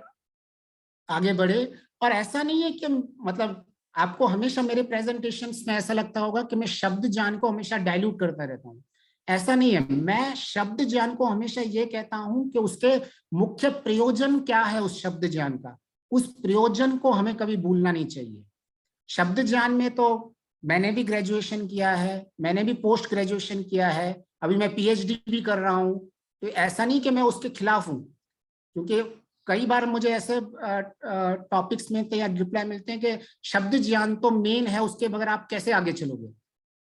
A: आगे बढ़े, और ऐसा नहीं है कि मतलब आपको हमेशा मेरे प्रेजेंटेशंस में ऐसा लगता होगा कि मैं शब्द ज्ञान को हमेशा डाइल्यूट करता रहता हूँ, ऐसा नहीं है। मैं शब्द ज्ञान को हमेशा ये कहता हूं कि उसके मुख्य प्रयोजन क्या है, उस शब्द ज्ञान का, उस प्रयोजन को हमें कभी भूलना नहीं चाहिए। शब्द ज्ञान में तो मैंने भी ग्रेजुएशन किया है, मैंने भी पोस्ट ग्रेजुएशन किया है, अभी मैं पीएचडी भी कर रहा हूं, तो ऐसा नहीं कि मैं उसके खिलाफ हूं, क्योंकि कई बार मुझे ऐसे टॉपिक्स मिलते हैं या रिप्लाई मिलते हैं कि शब्द ज्ञान तो मेन है, उसके बगैर आप कैसे आगे चलोगे।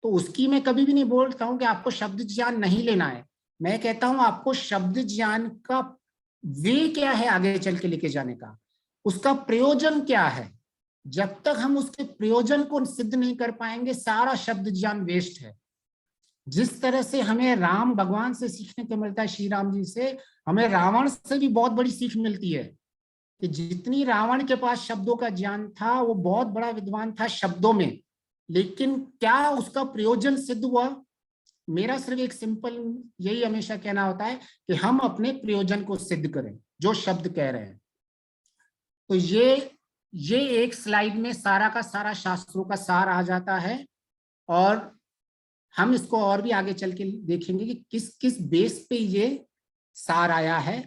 A: तो उसकी मैं कभी भी नहीं बोलता हूं कि आपको शब्द ज्ञान नहीं लेना है, मैं कहता हूं आपको शब्द ज्ञान का वे क्या है आगे चल के लेके जाने का, उसका प्रयोजन क्या है। जब तक हम उसके प्रयोजन को सिद्ध नहीं कर पाएंगे, सारा शब्द ज्ञान वेस्ट है। जिस तरह से हमें राम भगवान से सीखने को मिलता है, श्री राम जी से, हमें रावण से भी बहुत बड़ी सीख मिलती है कि जितनी रावण के पास शब्दों का ज्ञान था, वो बहुत बड़ा विद्वान था शब्दों में, लेकिन क्या उसका प्रयोजन सिद्ध हुआ। मेरा सिर्फ एक सिंपल यही हमेशा कहना होता है कि हम अपने प्रयोजन को सिद्ध करें जो शब्द कह रहे हैं। तो ये एक स्लाइड में सारा का सारा शास्त्रों का सार आ जाता है, और हम इसको और भी आगे चल के देखेंगे कि किस किस बेस पे ये सार आया है।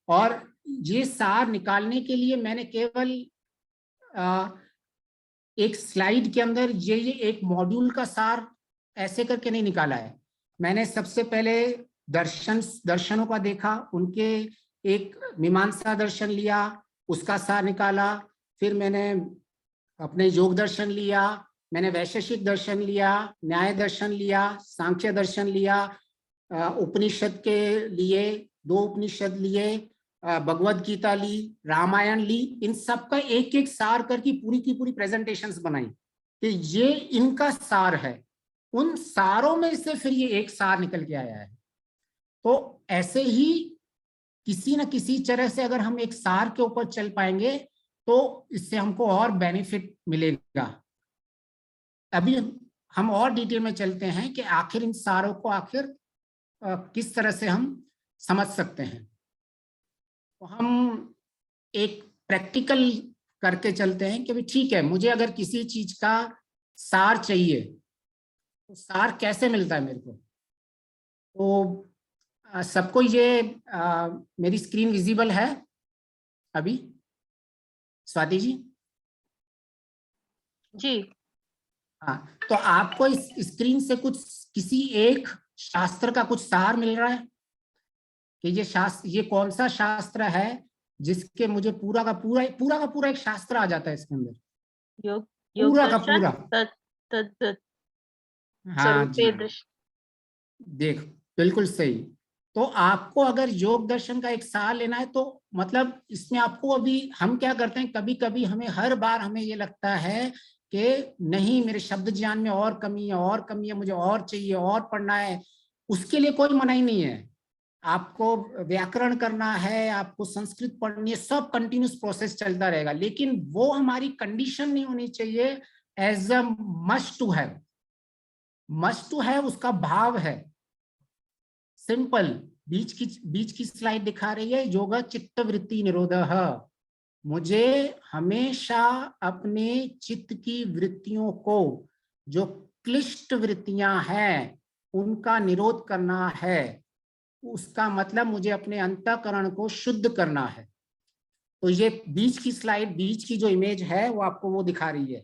A: और ये सार निकालने के लिए मैंने केवल एक स्लाइड के अंदर ये एक मॉड्यूल का सार ऐसे करके नहीं निकाला है। मैंने सबसे पहले दर्शनों का देखा, उनके एक मीमांसा दर्शन लिया, उसका सार निकाला, फिर मैंने अपने योग दर्शन लिया, मैंने वैशेषिक दर्शन लिया, न्याय दर्शन लिया, सांख्य दर्शन लिया, उपनिषद के लिए 2 उपनिषद लिए, भगवद गीता ली, रामायण ली, इन सब का एक एक सार करके पूरी की पूरी प्रेजेंटेशंस बनाई कि ये इनका सार है। उन सारों में से फिर ये एक सार निकल के आया है। तो ऐसे ही किसी न किसी तरह से अगर हम एक सार के ऊपर चल पाएंगे तो इससे हमको और बेनिफिट मिलेगा। अभी हम और डिटेल में चलते हैं कि आखिर इन सारों को आखिर किस तरह से हम समझ सकते हैं। तो हम एक प्रैक्टिकल करके चलते हैं कि ठीक है, मुझे अगर किसी चीज का सार चाहिए तो सार कैसे मिलता है मेरे को। तो सबको ये मेरी स्क्रीन विजिबल है अभी, स्वाति जी?
C: जी
A: हाँ, तो आपको इस स्क्रीन से कुछ किसी एक शास्त्र का कुछ सार मिल रहा है कि ये शास्त्र, ये कौन सा शास्त्र है जिसके मुझे पूरा का पूरा एक शास्त्र आ जाता है इसके अंदर,
C: योग
A: पूरा का
C: दर्शन
A: पूरा। हाँ जी, देख, बिल्कुल सही। तो आपको अगर योग दर्शन का एक सार लेना है तो मतलब इसमें आपको, अभी हम क्या करते हैं, कभी कभी हमें हर बार हमें ये लगता है कि नहीं, मेरे शब्द ज्ञान में और कमी है, मुझे और चाहिए, और पढ़ना है। उसके लिए कोई मनाही नहीं है, आपको व्याकरण करना है, आपको संस्कृत पढ़नी है, सब कंटिन्यूस प्रोसेस चलता रहेगा, लेकिन वो हमारी कंडीशन नहीं होनी चाहिए as a must to have. Must to have उसका भाव है सिंपल। बीच की स्लाइड दिखा रही है योगा चित्त वृत्ति निरोधः। मुझे हमेशा अपने चित्त की वृत्तियों को, जो क्लिष्ट वृत्तियां हैं, उनका निरोध करना है। उसका मतलब मुझे अपने अंतःकरण को शुद्ध करना है। तो ये बीच की स्लाइड, बीच की जो इमेज है वो आपको वो दिखा रही है,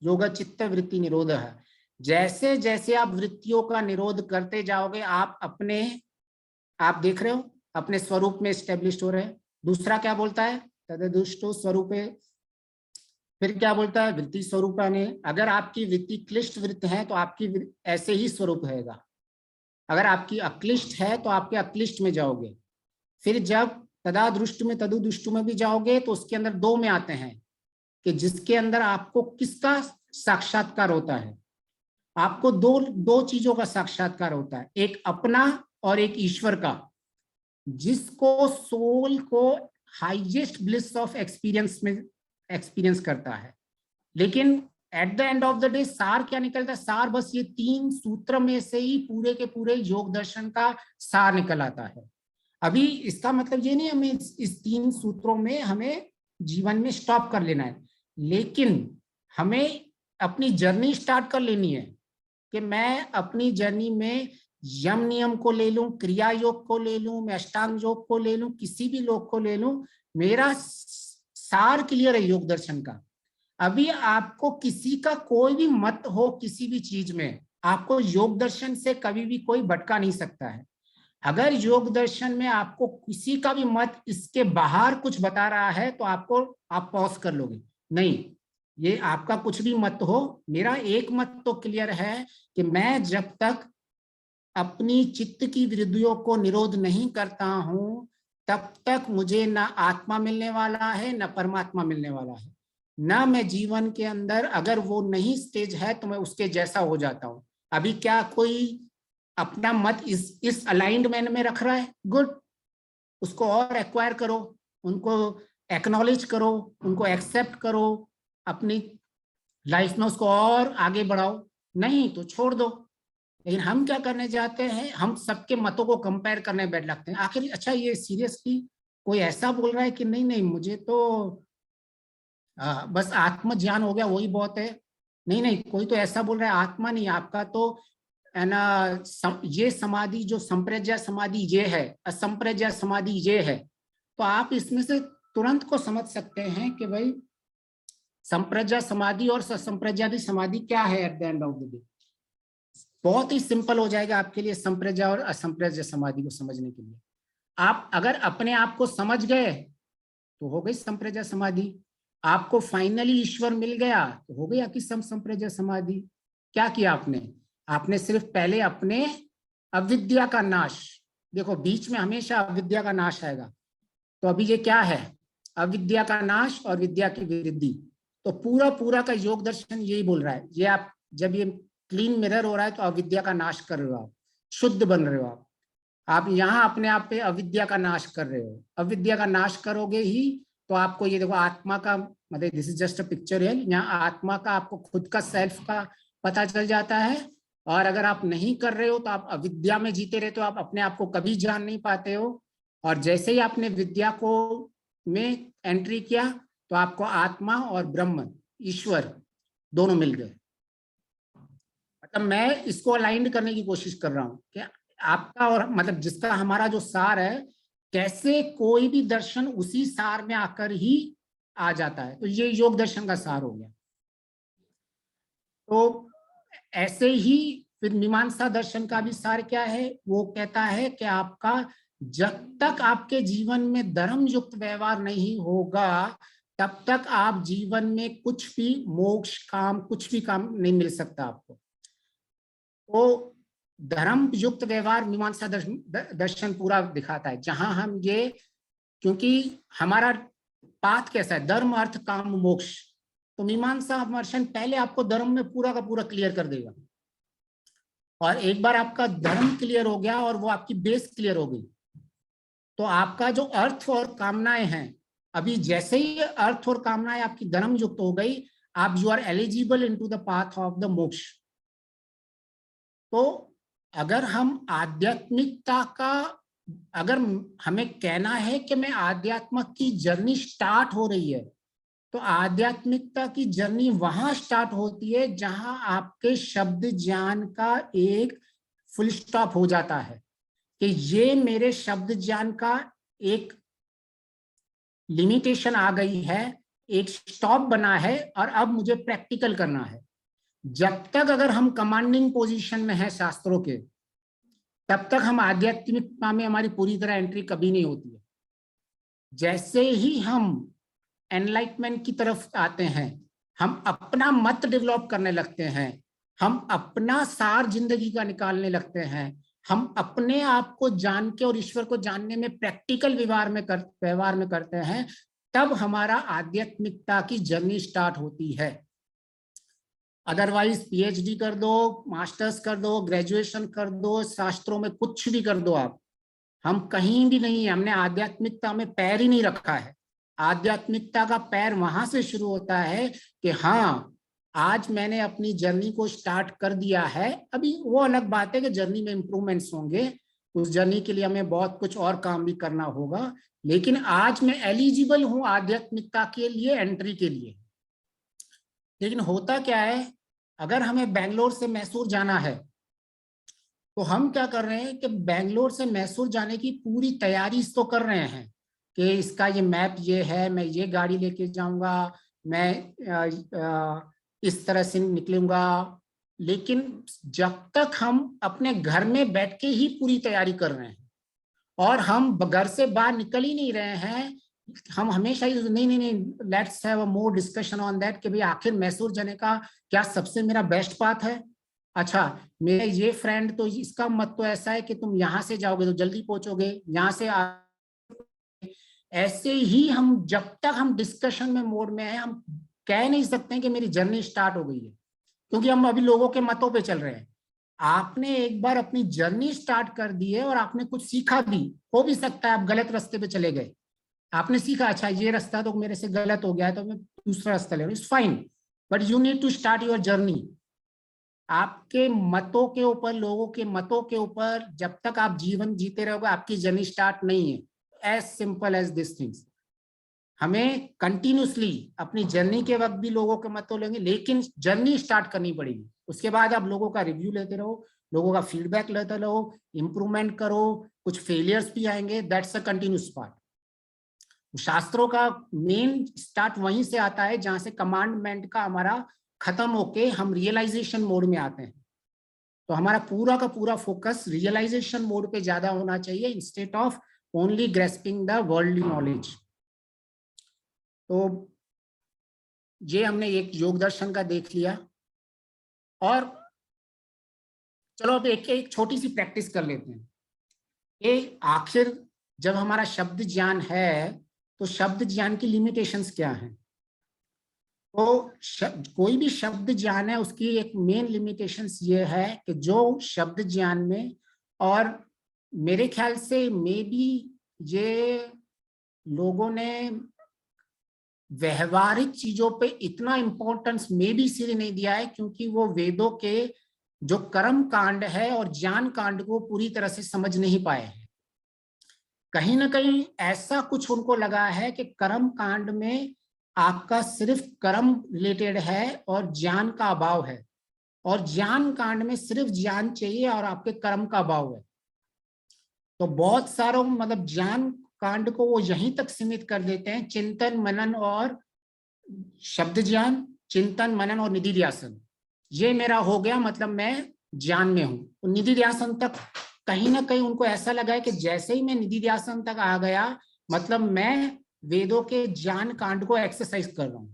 A: योगा चित्त वृत्ति निरोध है। जैसे जैसे आप वृत्तियों का निरोध करते जाओगे, आप देख रहे हो अपने स्वरूप में स्टेब्लिश हो रहे हैं। दूसरा क्या बोलता है, तददुष्टो स्वरूपे। फिर क्या बोलता है, वृत्ति स्वरूप ने। अगर आपकी वृत्ति क्लिष्ट वृत्त है तो आपकी ऐसे ही स्वरूप रहेगा। अगर आपकी अक्लिष्ट है तो आपके अक्लिष्ट में जाओगे। फिर जब तदा दृष्ट में तदु दुष्ट में भी जाओगे तो उसके अंदर 2 में आते हैं कि जिसके अंदर आपको किसका साक्षात्कार होता है। आपको दो चीजों का साक्षात्कार होता है, एक अपना और एक ईश्वर का, जिसको सोल को हाईएस्ट ब्लिस ऑफ एक्सपीरियंस में एक्सपीरियंस करता है। लेकिन at the end of the day सार क्या निकलता है, सार बस ये 3 सूत्र में से ही पूरे के पूरे योग दर्शन का सार निकल आता है। अभी इसका मतलब ये नहीं हमें इस 3 सूत्रों में हमें जीवन में स्टॉप कर लेना है, लेकिन हमें अपनी जर्नी स्टार्ट कर लेनी है कि मैं अपनी जर्नी में यम नियम को ले लूं, क्रिया योग को ले लूं, मैं अष्टांग योग को ले लूं, किसी भी योग को ले लूं, मेरा सार क्लियर है योग दर्शन का। अभी आपको किसी का कोई भी मत हो किसी भी चीज में, आपको योग दर्शन से कभी भी कोई भटका नहीं सकता है। अगर योग दर्शन में आपको किसी का भी मत इसके बाहर कुछ बता रहा है तो आप पॉज कर लोगे, नहीं ये आपका कुछ भी मत हो, मेरा एक मत तो क्लियर है कि मैं जब तक अपनी चित्त की वृत्तियों को निरोध नहीं करता हूं तब तक मुझे ना आत्मा मिलने वाला है ना परमात्मा मिलने वाला है, ना मैं जीवन के अंदर अगर वो नहीं स्टेज है तो मैं उसके जैसा हो जाता हूं। अभी क्या कोई अपना मत इस अलाइनमेंट में रख रहा है? गुड, उसको और एक्वायर करो, उनको एक्नॉलेज करो, उनको एक्सेप्ट करो, अपनी लाइफ में उसको और आगे बढ़ाओ, नहीं तो छोड़ दो। लेकिन हम क्या करने जाते हैं, हम सबके मतों को कंपेयर करने बैठ लगते हैं। आखिर अच्छा ये सीरियसली कोई ऐसा बोल रहा है कि नहीं नहीं मुझे तो बस आत्म ज्ञान हो गया वही बहुत है, नहीं नहीं कोई तो ऐसा बोल रहा है आत्मा नहीं, आपका तो है ना ये समाधि जो संप्रज्ञा समाधि ये है, असंप्रज्ञा समाधि ये है। तो आप इसमें से तुरंत को समझ सकते हैं कि भाई संप्रज्ञा समाधि और संप्रज्ञाति समाधि क्या है at the end of the day. बहुत ही सिंपल हो जाएगा आपके लिए संप्रज्ञा और असंप्रज्ञा समाधि को समझने के लिए। आप अगर अपने आप को समझ गए तो हो गई संप्रज्ञा समाधि, आपको फाइनली ईश्वर मिल गया तो हो गई आपकी संप्रज्ञा समाधि। क्या किया आपने? आपने सिर्फ पहले अपने अविद्या का नाश, देखो बीच में हमेशा अविद्या का नाश आएगा, तो अभी ये क्या है? अविद्या का नाश और विद्या की वृद्धि। तो पूरा पूरा का योग दर्शन यही बोल रहा है, ये आप जब ये क्लीन मिरर हो रहा है तो अविद्या का नाश कर रहे हो, आप शुद्ध बन रहे हो, आप यहाँ अपने आप पे अविद्या का नाश कर रहे हो। अविद्या का नाश करोगे ही तो आपको ये देखो आत्मा का मतलब this is just a picture है, यहाँ आत्मा का आपको खुद का सेल्फ का पता चल जाता है। और अगर आप नहीं कर रहे हो तो आप अविद्या में जीते रहते हो, आप अपने आप को कभी जान नहीं पाते हो। और जैसे ही आपने विद्या को में एंट्री किया तो आपको आत्मा और ब्रह्म ईश्वर दोनों मिल गए। मतलब मैं इसको अलाइंड करने की कोशिश कर रहा हूँ कि आपका और मतलब जिसका हमारा जो सार है, कैसे कोई भी दर्शन उसी सार में आकर ही आ जाता है, तो ये योग दर्शन का सार हो गया। तो ऐसे ही फिर मीमांसा दर्शन का भी सार क्या है? वो कहता है कि आपका जब तक आपके जीवन में धर्म युक्त व्यवहार नहीं होगा तब तक आप जीवन में कुछ भी मोक्ष काम कुछ भी काम नहीं मिल सकता आपको। तो धर्म युक्त व्यवहार मीमांसा दर्शन पूरा दिखाता है, जहां हम ये, क्योंकि हमारा पाथ कैसा है, धर्म अर्थ काम मोक्ष, तो मीमांसा दर्शन पहले आपको धर्म में पूरा का पूरा क्लियर कर देगा। और एक बार आपका धर्म क्लियर हो गया और वो आपकी बेस क्लियर हो गई तो आपका जो अर्थ और कामनाएं हैं, अभी जैसे ही अर्थ और कामनाएं आपकी धर्म युक्त हो गई, आप you are eligible into the path of the moksha. तो अगर हम आध्यात्मिकता का, अगर हमें कहना है कि मैं आध्यात्म की जर्नी स्टार्ट हो रही है, तो आध्यात्मिकता की जर्नी वहां स्टार्ट होती है जहां आपके शब्द ज्ञान का एक फुल स्टॉप हो जाता है कि ये मेरे शब्द ज्ञान का एक लिमिटेशन आ गई है, एक स्टॉप बना है और अब मुझे प्रैक्टिकल करना है। जब तक अगर हम कमांडिंग पोजीशन में है शास्त्रों के, तब तक हम आध्यात्मिकता में हमारी पूरी तरह एंट्री कभी नहीं होती है। जैसे ही हम एनलाइटमेंट की तरफ आते हैं, हम अपना मत डेवलप करने लगते हैं, हम अपना सार जिंदगी का निकालने लगते हैं, हम अपने आप को जान के और ईश्वर को जानने में प्रैक्टिकल व्यवहार में करते हैं, तब हमारा आध्यात्मिकता की जर्नी स्टार्ट होती है। अदरवाइज पीएचडी कर दो, मास्टर्स कर दो, ग्रेजुएशन कर दो, शास्त्रों में कुछ भी कर दो आप, हम कहीं भी नहीं है, हमने आध्यात्मिकता में पैर ही नहीं रखा है। आध्यात्मिकता का पैर वहां से शुरू होता है कि हाँ आज मैंने अपनी जर्नी को स्टार्ट कर दिया है। अभी वो अलग बात है कि जर्नी में इंप्रूवमेंट्स होंगे, उस जर्नी के लिए हमें बहुत कुछ और काम भी करना होगा, लेकिन आज मैं एलिजिबल हूं आध्यात्मिकता के लिए, एंट्री के लिए। लेकिन होता क्या है, अगर हमें बेंगलोर से मैसूर जाना है तो हम क्या कर रहे हैं कि बेंगलोर से मैसूर जाने की पूरी तैयारी तो कर रहे हैं कि इसका ये मैप ये है, मैं ये गाड़ी लेके जाऊंगा, मैं इस तरह से निकलूंगा। लेकिन जब तक हम अपने घर में बैठ के ही पूरी तैयारी कर रहे हैं और हम घर से बाहर निकल ही नहीं रहे हैं, हम हमेशा ही नहीं नहीं नहीं let's have a more discussion on that कि भाई आखिर मैसूर जाने का क्या सबसे मेरा बेस्ट पाथ है। अच्छा, मेरे ये फ्रेंड तो इसका मत तो ऐसा है कि तुम यहाँ से जाओगे तो जल्दी पहुंचोगे, यहाँ से ऐसे ही हम जब तक हम डिस्कशन में मोड में है, हम कह नहीं सकते कि मेरी जर्नी स्टार्ट हो गई है, क्योंकि हम अभी लोगों के मतों पे चल रहे हैं। आपने एक बार अपनी जर्नी स्टार्ट कर दी है और आपने कुछ सीखा भी, हो भी सकता है आप गलत रास्ते पे चले गए, आपने सीखा अच्छा ये रास्ता तो मेरे से गलत हो गया है तो मैं दूसरा रास्ता ले रहा हूँ, it's fine, but you need to start your journey. आपके मतों के ऊपर, लोगों के मतों के ऊपर जब तक आप जीवन जीते रहोगे आपकी जर्नी स्टार्ट नहीं है। As simple as this things. हमें कंटिन्यूसली अपनी जर्नी के वक्त भी लोगों के मत तो लेंगे, लेकिन जर्नी स्टार्ट करनी पड़ेगी। उसके बाद आप लोगों का रिव्यू लेते रहो, लोगों का फीडबैक लेते रहो, इंप्रूवमेंट करो, कुछ फेलियर्स भी आएंगे, दैट्स अ कंटिन्यूस पार्ट। शास्त्रों का मेन स्टार्ट वहीं से आता है जहां से कमांडमेंट का हमारा खत्म होके हम रियलाइजेशन मोड में आते हैं। तो हमारा पूरा का पूरा फोकस रियलाइजेशन मोड पे ज्यादा होना चाहिए instead of only grasping the worldly knowledge. तो ये हमने एक योग दर्शन का देख लिया, और चलो अब एक छोटी सी प्रैक्टिस कर लेते हैं कि आखिर जब हमारा शब्द ज्ञान है तो शब्द ज्ञान की लिमिटेशंस क्या हैं। तो कोई भी शब्द ज्ञान है उसकी एक मेन लिमिटेशंस ये है कि जो शब्द ज्ञान में, और मेरे ख्याल से मे बी ये लोगों ने व्यवहारिक चीजों पे इतना इंपॉर्टेंस में भी इसलिए नहीं दिया है क्योंकि वो वेदों के जो कर्म कांड है और ज्ञान कांड को पूरी तरह से समझ नहीं पाए हैं। कहीं ना कहीं ऐसा कुछ उनको लगा है कि कर्म कांड में आपका सिर्फ कर्म रिलेटेड है और ज्ञान का अभाव है, और ज्ञान कांड में सिर्फ ज्ञान चाहिए और आपके कर्म का अभाव है। तो बहुत सारों मतलब ज्ञान कांड को वो यहीं तक सीमित कर देते हैं, चिंतन मनन और शब्द ज्ञान, चिंतन मनन और निधि ध्यासन, ये मेरा हो गया मतलब मैं ज्ञान में हूं। तो निधि ध्यासन तक कहीं ना कहीं उनको ऐसा लगा है कि जैसे ही मैं निधि ध्यासन तक आ गया मतलब मैं वेदों के ज्ञान कांड को एक्सरसाइज कर रहा हूं।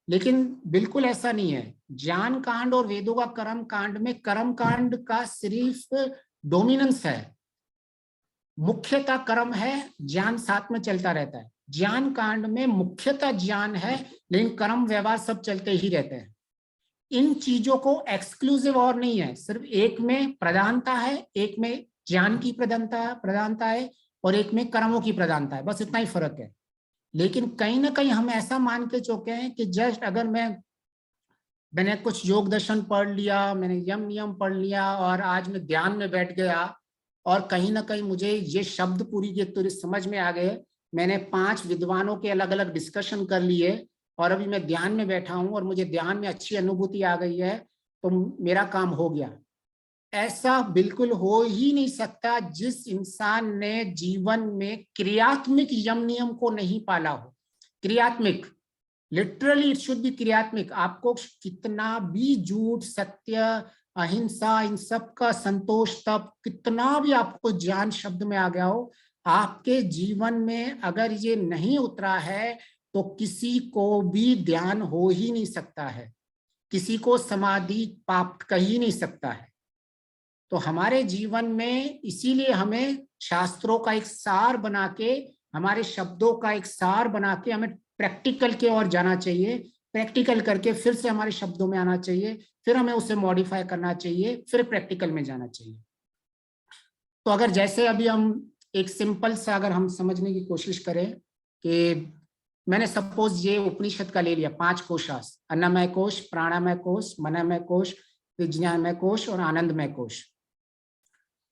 A: लेकिन बिल्कुल ऐसा नहीं है। ज्ञान कांड और वेदों का कर्म कांड में कर्म कांड का सिर्फ डोमिनेंस है, मुख्यतः कर्म है, ज्ञान साथ में चलता रहता है। ज्ञान कांड में मुख्यतः ज्ञान है लेकिन कर्म व्यवहार सब चलते ही रहते हैं। इन चीजों को एक्सक्लूसिव और नहीं है, सिर्फ एक में प्रधानता है, एक में ज्ञान की प्रधानता है और एक में कर्मों की प्रधानता है, बस इतना ही फर्क है। लेकिन कहीं ना कहीं हम ऐसा मान के चुके हैं कि जस्ट अगर मैंने कुछ योग दर्शन पढ़ लिया, मैंने यम नियम पढ़ लिया और आज मैं ध्यान में बैठ गया और कहीं ना कहीं मुझे ये शब्द पूरी के पूरी समझ में आ गए, मैंने 5 विद्वानों के अलग अलग डिस्कशन कर लिए और अभी मैं ध्यान में बैठा हूं और मुझे ध्यान में अच्छी अनुभूति आ गई है तो मेरा काम हो गया। ऐसा बिल्कुल हो ही नहीं सकता जिस इंसान ने जीवन में क्रियात्मक यम नियम को नहीं पाला हो। क्रियात्मक, लिटरली इट शुड बी क्रियात्मक। आपको कितना भी झूठ, सत्य, अहिंसा, इन सब का संतोष, तप, कितना भी आपको ज्ञान शब्द में आ गया हो, आपके जीवन में अगर ये नहीं उतरा है तो किसी को भी ध्यान हो ही नहीं सकता है, किसी को समाधि प्राप्त कर ही नहीं सकता है। तो हमारे जीवन में इसीलिए हमें शास्त्रों का एक सार बना के, हमारे शब्दों का एक सार बना के हमें प्रैक्टिकल के ओर जाना चाहिए। प्रैक्टिकल करके फिर से हमारे शब्दों में आना चाहिए, फिर हमें उसे मॉडिफाई करना चाहिए, फिर प्रैक्टिकल में जाना चाहिए। तो अगर जैसे अभी हम एक सिंपल सा अगर हम समझने की कोशिश करें कि मैंने सपोज ये उपनिषद का ले लिया 5 कोशास, अन्नमय कोश, प्राणमय कोश, मनमय कोश, विज्ञानमय कोश और आनंदमय कोश,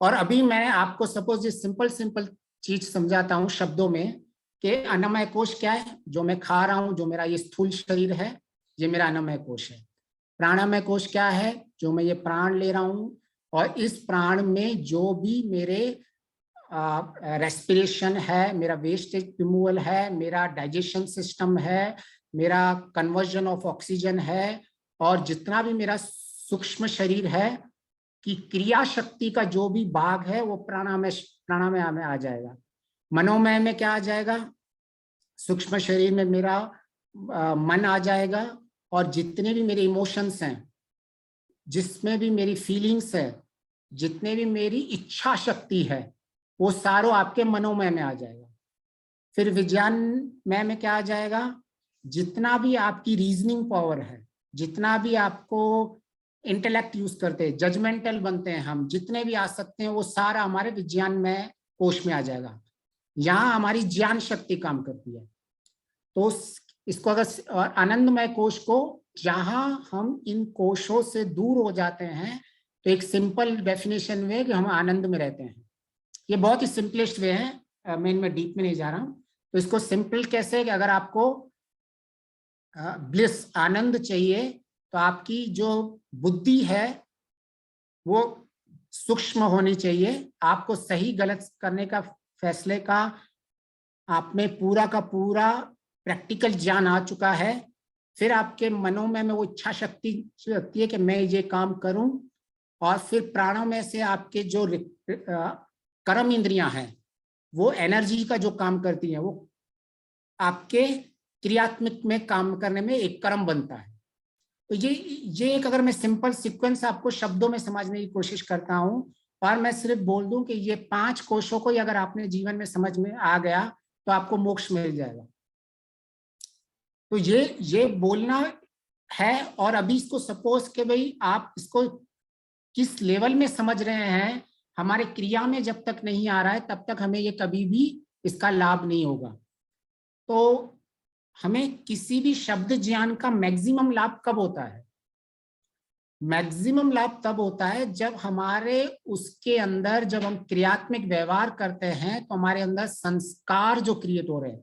A: और अभी मैं आपको सपोज ये सिंपल सिंपल चीज समझाता हूँ शब्दों में कि अन्नमय कोश क्या है, जो मैं खा रहा हूँ, जो मेरा ये स्थूल शरीर है, ये मेरा अन्नमय कोश है। प्राणमय कोश क्या है, जो मैं ये प्राण ले रहा हूँ, और इस प्राण में जो भी मेरे रेस्पिरेशन है, मेरा वेस्टेज रिमूवल है, मेरा डाइजेशन सिस्टम है, मेरा कन्वर्जन ऑफ ऑक्सीजन है, और जितना भी मेरा सूक्ष्म शरीर है कि क्रिया शक्ति का जो भी भाग है वो प्राणामय में आ जाएगा। मनोमय में क्या आ जाएगा, सूक्ष्म शरीर में मेरा मन आ जाएगा, और जितने भी मेरे इमोशंस हैं, जिसमें भी मेरी फीलिंग्स है, जितने भी मेरी इच्छा शक्ति है, वो सारों आपके मनोमय में आ जाएगा। फिर विज्ञान में क्या आ जाएगा, जितना भी आपकी रीजनिंग पावर है, जितना भी आपको इंटेलेक्ट यूज करते हैं, जजमेंटल बनते हैं हम, जितने भी आ सकते हैं, वो सारा हमारे विज्ञान में कोश में आ जाएगा। यहाँ हमारी ज्ञान शक्ति काम करती है। तो इसको अगर आनंदमय कोश को, जहां हम इन कोशों से दूर हो जाते हैं, तो एक सिंपल डेफिनेशन में कि हम आनंद में रहते हैं। ये बहुत ही सिंपलेस्ट वे है, मैं इनमें डीप में नहीं जा रहा हूं। तो इसको सिंपल कैसे है कि अगर आपको ब्लिस आनंद चाहिए, तो आपकी जो बुद्धि है वो सूक्ष्म होनी चाहिए। आपको सही गलत करने का, फैसले का आप में पूरा का पूरा प्रैक्टिकल ज्ञान आ चुका है। फिर आपके मनोमय में वो इच्छा शक्ति लगती है कि मैं ये काम करूं, और फिर प्राणों में से आपके जो कर्म इंद्रियां हैं, वो एनर्जी का जो काम करती है, वो आपके क्रियात्मक में काम करने में एक कर्म बनता है। तो ये एक, अगर मैं सिंपल सीक्वेंस आपको शब्दों में समझने की कोशिश करता हूं, और मैं सिर्फ बोल दूं कि ये 5 कोशों को अगर आपने जीवन में समझ में आ गया, तो आपको मोक्ष मिल जाएगा। तो ये बोलना है। और अभी इसको सपोज के भाई आप इसको किस लेवल में समझ रहे हैं, हमारे क्रिया में जब तक नहीं आ रहा है, तब तक हमें ये कभी भी इसका लाभ नहीं होगा। तो हमें किसी भी शब्द ज्ञान का मैक्सिमम लाभ कब होता है? मैक्सिमम लाभ तब होता है जब हमारे उसके अंदर, जब हम क्रियात्मक व्यवहार करते हैं, तो हमारे अंदर संस्कार जो क्रिएट हो रहे हैं,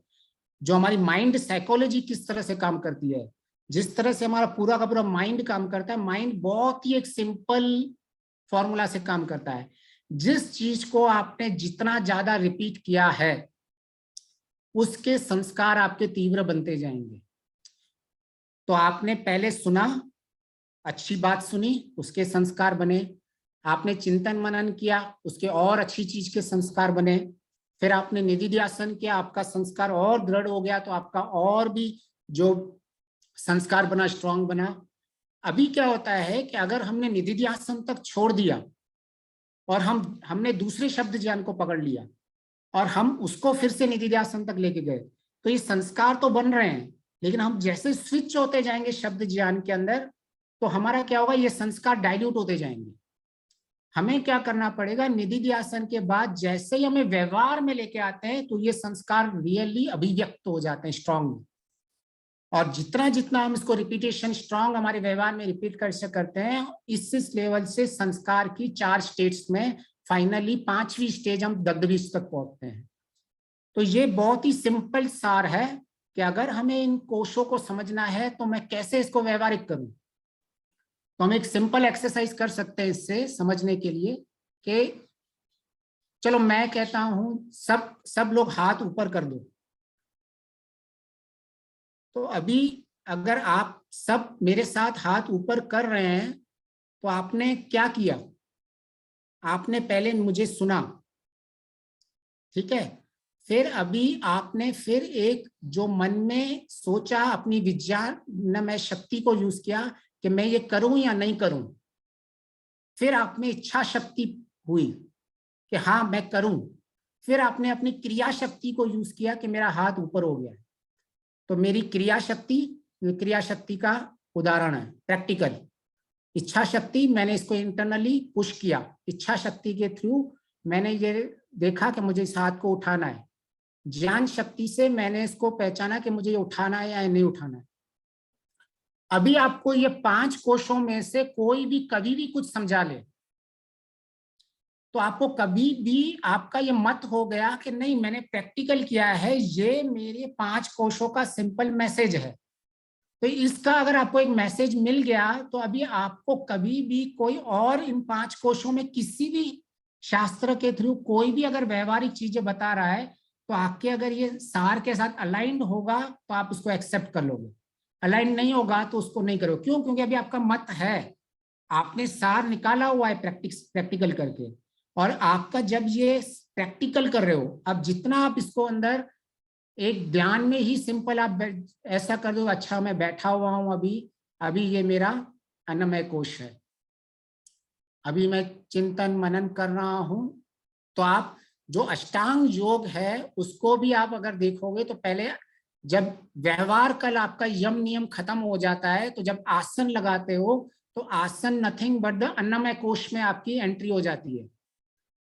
A: जो हमारी माइंड साइकोलॉजी किस तरह से काम करती है, जिस तरह से हमारा पूरा का पूरा माइंड काम करता है। माइंड बहुत ही एक सिंपल फॉर्मूला से काम करता है। जिस चीज को आपने जितना ज्यादा रिपीट किया है, उसके संस्कार आपके तीव्र बनते जाएंगे। तो आपने पहले सुना, अच्छी बात सुनी, उसके संस्कार बने। आपने चिंतन मनन किया, उसके और अच्छी चीज के संस्कार बने। फिर आपने निधिध्यासन किया, आपका संस्कार और दृढ़ हो गया, तो आपका और भी जो संस्कार बना, स्ट्रांग बना। अभी क्या होता है कि अगर हमने निधिध्यासन तक छोड़ दिया और हमने दूसरे शब्द ज्ञान को पकड़ लिया और हम उसको फिर से निधिध्यासन तक लेके गए, तो ये संस्कार तो बन रहे हैं, लेकिन हम जैसे स्विच होते जाएंगे शब्द ज्ञान के अंदर, तो हमारा क्या होगा, ये संस्कार डाइल्यूट होते जाएंगे। हमें क्या करना पड़ेगा, निधिध्यासन के बाद जैसे ही हमें व्यवहार में लेके आते हैं, तो ये संस्कार रियली अभिव्यक्त हो जाते हैं स्ट्रांग। और जितना जितना हम इसको रिपीटेशन स्ट्रांग हमारे व्यवहार में रिपीट करते हैं, इस लेवल से संस्कार की 4 स्टेट्स में फाइनली 5वीं स्टेज हम दग्धवीज तक पहुंचते हैं। तो ये बहुत ही सिंपल सार है कि अगर हमें इन कोशों को समझना है, तो मैं कैसे इसको व्यवहारिक करूं। तो हम एक सिंपल एक्सरसाइज कर सकते हैं इससे समझने के लिए कि चलो मैं कहता हूं सब लोग हाथ ऊपर कर दो। तो अभी अगर आप सब मेरे साथ हाथ ऊपर कर रहे हैं, तो आपने क्या किया, आपने पहले मुझे सुना, ठीक है। फिर अभी आपने फिर एक जो मन में सोचा, अपनी विज्ञानमय शक्ति को यूज किया कि मैं ये करूं या नहीं करूं। फिर आप में इच्छा शक्ति हुई कि हाँ मैं करूं। फिर आपने अपनी क्रिया शक्ति को यूज किया कि मेरा हाथ ऊपर हो गया। तो मेरी क्रिया शक्ति का उदाहरण है प्रैक्टिकल। इच्छा शक्ति, मैंने इसको इंटरनली पुश किया, इच्छा शक्ति के थ्रू मैंने ये देखा कि मुझे इस हाथ को उठाना है। ज्ञान शक्ति से मैंने इसको पहचाना कि मुझे ये उठाना है या नहीं उठाना है। अभी आपको ये 5 कोशों में से कोई भी कभी भी कुछ समझा ले, तो आपको कभी भी आपका ये मत हो गया कि नहीं मैंने प्रैक्टिकल किया है, ये मेरे 5 कोशों का सिंपल मैसेज है, तो इसका अगर आपको एक मैसेज मिल गया तो अभी आपको कभी भी कोई और इन 5 कोशों में किसी भी शास्त्र के थ्रू कोई भी अगर व्यवहारिक चीजें बता रहा है तो आपके अगर ये सार के साथ अलाइंड होगा तो आप उसको एक्सेप्ट कर लोगे, अलाइन नहीं होगा तो उसको नहीं करो। क्यों? क्योंकि अभी आपका मत है, आपने सार निकाला हुआ है प्रैक्टिकल करके, और आपका जब ये प्रैक्टिकल कर रहे हो, अब जितना आप इसको अंदर एक ध्यान में ही सिंपल आप ऐसा कर दो, अच्छा मैं बैठा हुआ हूं अभी, अभी ये मेरा अन्नमय कोश है, अभी मैं चिंतन मनन कर रहा हूं, तो आप जो अष्टांग योग है उसको भी आप अगर देखोगे तो पहले जब व्यवहार कल आपका यम नियम खत्म हो जाता है तो जब आसन लगाते हो तो आसन नथिंग बट द अन्नमय कोश में आपकी एंट्री हो जाती है,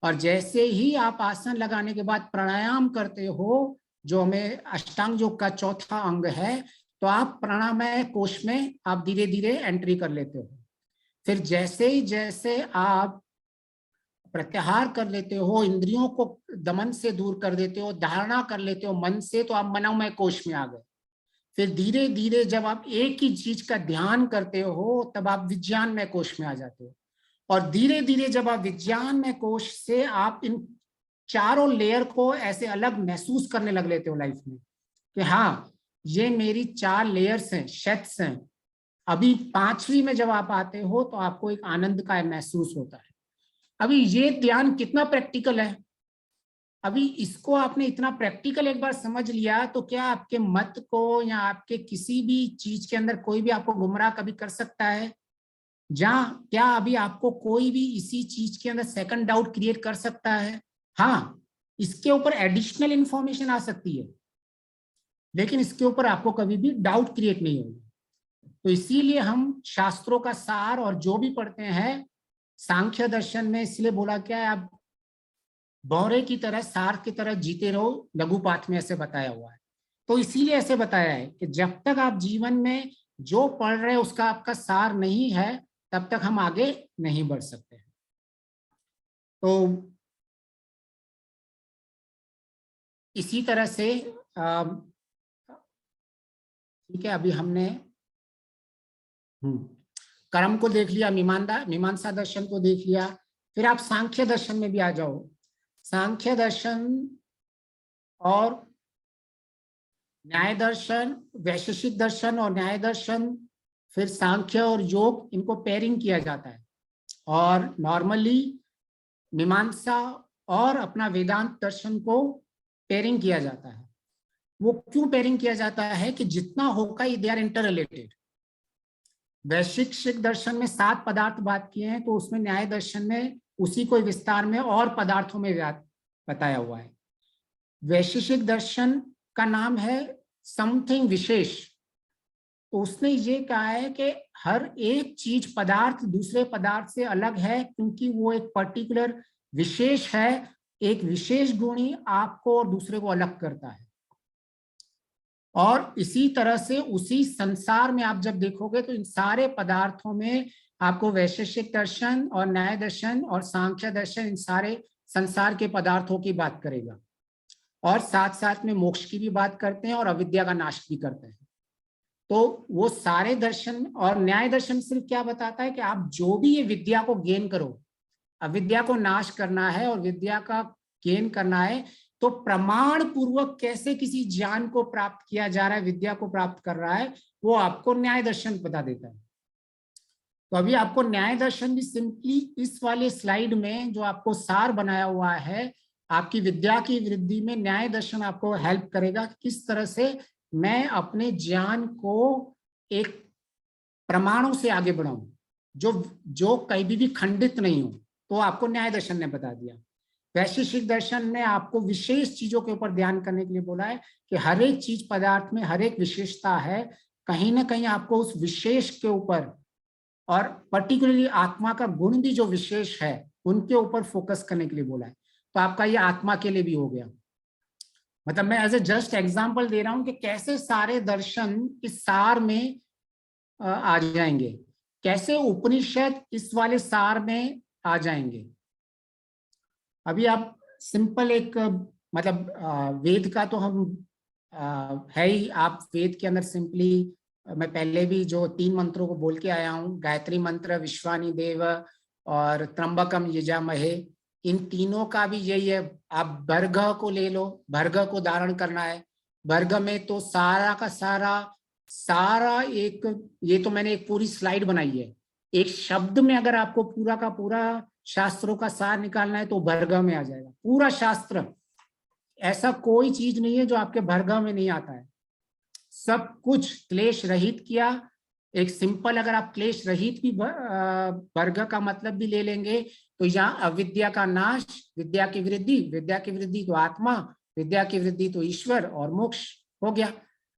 A: और जैसे ही आप आसन लगाने के बाद प्राणायाम करते हो जो हमें अष्टांग योग का चौथा अंग है, तो आप प्राणामय कोश में आप धीरे धीरे एंट्री कर लेते हो। फिर जैसे ही जैसे आप प्रत्याहार कर लेते हो, इंद्रियों को दमन से दूर कर देते हो, धारणा कर लेते हो मन से, तो आप मनोमय कोश में आ गए। फिर धीरे धीरे जब आप एक ही चीज का ध्यान करते हो तब आप विज्ञानमय कोश में आ जाते हो, और धीरे धीरे जब आप विज्ञानमय कोश से आप इन चारों लेयर को ऐसे अलग महसूस करने लग लेते हो लाइफ में कि हाँ ये मेरी 4 लेयर्स हैं, शेड्स हैं। अभी 5वीं में जब आप आते हो तो आपको एक आनंद का महसूस होता है। अभी ये ध्यान कितना प्रैक्टिकल है, अभी इसको आपने इतना प्रैक्टिकल एक बार समझ लिया तो क्या आपके मत को या आपके किसी भी चीज के अंदर कोई भी आपको गुमराह कभी कर सकता है? जहाँ क्या अभी आपको कोई भी इसी चीज के अंदर सेकंड डाउट क्रिएट कर सकता है? हाँ, इसके ऊपर एडिशनल इंफॉर्मेशन आ सकती है, लेकिन इसके ऊपर आपको कभी भी डाउट क्रिएट नहीं होगा। तो इसीलिए हम शास्त्रों का सार और जो भी पढ़ते हैं सांख्य दर्शन में, इसलिए बोला क्या है, आप बौरे की तरह सार की तरह जीते रहो, लघुपाठ में ऐसे बताया हुआ है। तो इसीलिए ऐसे बताया है कि जब तक आप जीवन में जो पढ़ रहे हैं उसका आपका सार नहीं है तब तक हम आगे नहीं बढ़ सकते। तो इसी तरह से ठीक है, अभी हमने कर्म को देख लिया, मीमांसा दर्शन को देख लिया, फिर आप सांख्य दर्शन में भी आ जाओ। सांख्य दर्शन और न्याय दर्शन, वैशेषिक दर्शन और न्याय दर्शन, फिर सांख्य और योग, इनको पेयरिंग किया जाता है। और नॉर्मली मीमांसा और अपना वेदांत दर्शन को पेयरिंग किया जाता है। वो क्यों पेयरिंग किया जाता है कि जितना होगा दे आर इंटर रिलेटेड। वैशेषिक दर्शन में 7 पदार्थ बात किए हैं, तो उसमें न्याय दर्शन में उसी को विस्तार में और पदार्थों में बताया हुआ है। वैशेषिक दर्शन का नाम है समथिंग विशेष, तो उसने ये कहा है कि हर एक चीज पदार्थ दूसरे पदार्थ से अलग है क्योंकि वो एक पर्टिकुलर विशेष है, एक विशेष गुण ही आपको और दूसरे को अलग करता है। और इसी तरह से उसी संसार में आप जब देखोगे तो इन सारे पदार्थों में आपको वैशेषिक दर्शन और न्याय दर्शन और सांख्य दर्शन इन सारे संसार के पदार्थों की बात करेगा, और साथ साथ में मोक्ष की भी बात करते हैं और अविद्या का नाश भी करते हैं। तो वो सारे दर्शन, और न्याय दर्शन सिर्फ क्या बताता है कि आप जो भी ये विद्या को गेन करो, अविद्या को नाश करना है और विद्या का गेन करना है, तो प्रमाण पूर्वक कैसे किसी ज्ञान को प्राप्त किया जा रहा है, विद्या को प्राप्त कर रहा है, वो आपको न्याय दर्शन बता देता है। तो अभी आपको न्याय दर्शन भी सिंपली इस वाले स्लाइड में जो आपको सार बनाया हुआ है, आपकी विद्या की वृद्धि में न्याय दर्शन आपको हेल्प करेगा किस तरह से मैं अपने ज्ञान को एक प्रमाणों से आगे बढ़ाऊं जो जो कहीं भी खंडित नहीं हो, तो आपको न्याय दर्शन ने बता दिया। वैशेषिक दर्शन ने आपको विशेष चीजों के ऊपर ध्यान करने के लिए बोला है कि हर एक चीज पदार्थ में हर एक विशेषता है, कहीं ना कहीं आपको उस विशेष के ऊपर, और पर्टिकुलरली आत्मा का गुण भी जो विशेष है उनके ऊपर फोकस करने के लिए बोला है। तो आपका ये आत्मा के लिए भी हो गया। मतलब मैं एज ए जस्ट एग्जांपल दे रहा हूं कि कैसे सारे दर्शन इस सार में आ जाएंगे, कैसे उपनिषद इस वाले सार में आ जाएंगे। अभी आप सिंपल एक मतलब वेद का तो हम है ही, आप वेद के अंदर सिंपली मैं पहले भी जो 3 मंत्रों को बोल के आया हूँ, गायत्री मंत्र, विश्वानि देव और त्र्यंबकम यजामहे, इन तीनों का भी यही है। आप भर्ग को ले लो, भर्ग को धारण करना है। भर्ग में तो सारा का सारा एक, ये तो मैंने एक पूरी स्लाइड बनाई है। एक शब्द में अगर आपको पूरा का पूरा शास्त्रों का सार निकालना है तो भर्ग में आ जाएगा पूरा शास्त्र। ऐसा कोई चीज नहीं है जो आपके भर्ग में नहीं आता है। सब कुछ क्लेश रहित किया। एक सिंपल अगर आप क्लेश रहित भी वर्ग का मतलब भी ले लेंगे तो यहाँ अविद्या का नाश, विद्या की वृद्धि, विद्या की वृद्धि तो आत्मा, विद्या की वृद्धि तो ईश्वर और मोक्ष हो गया।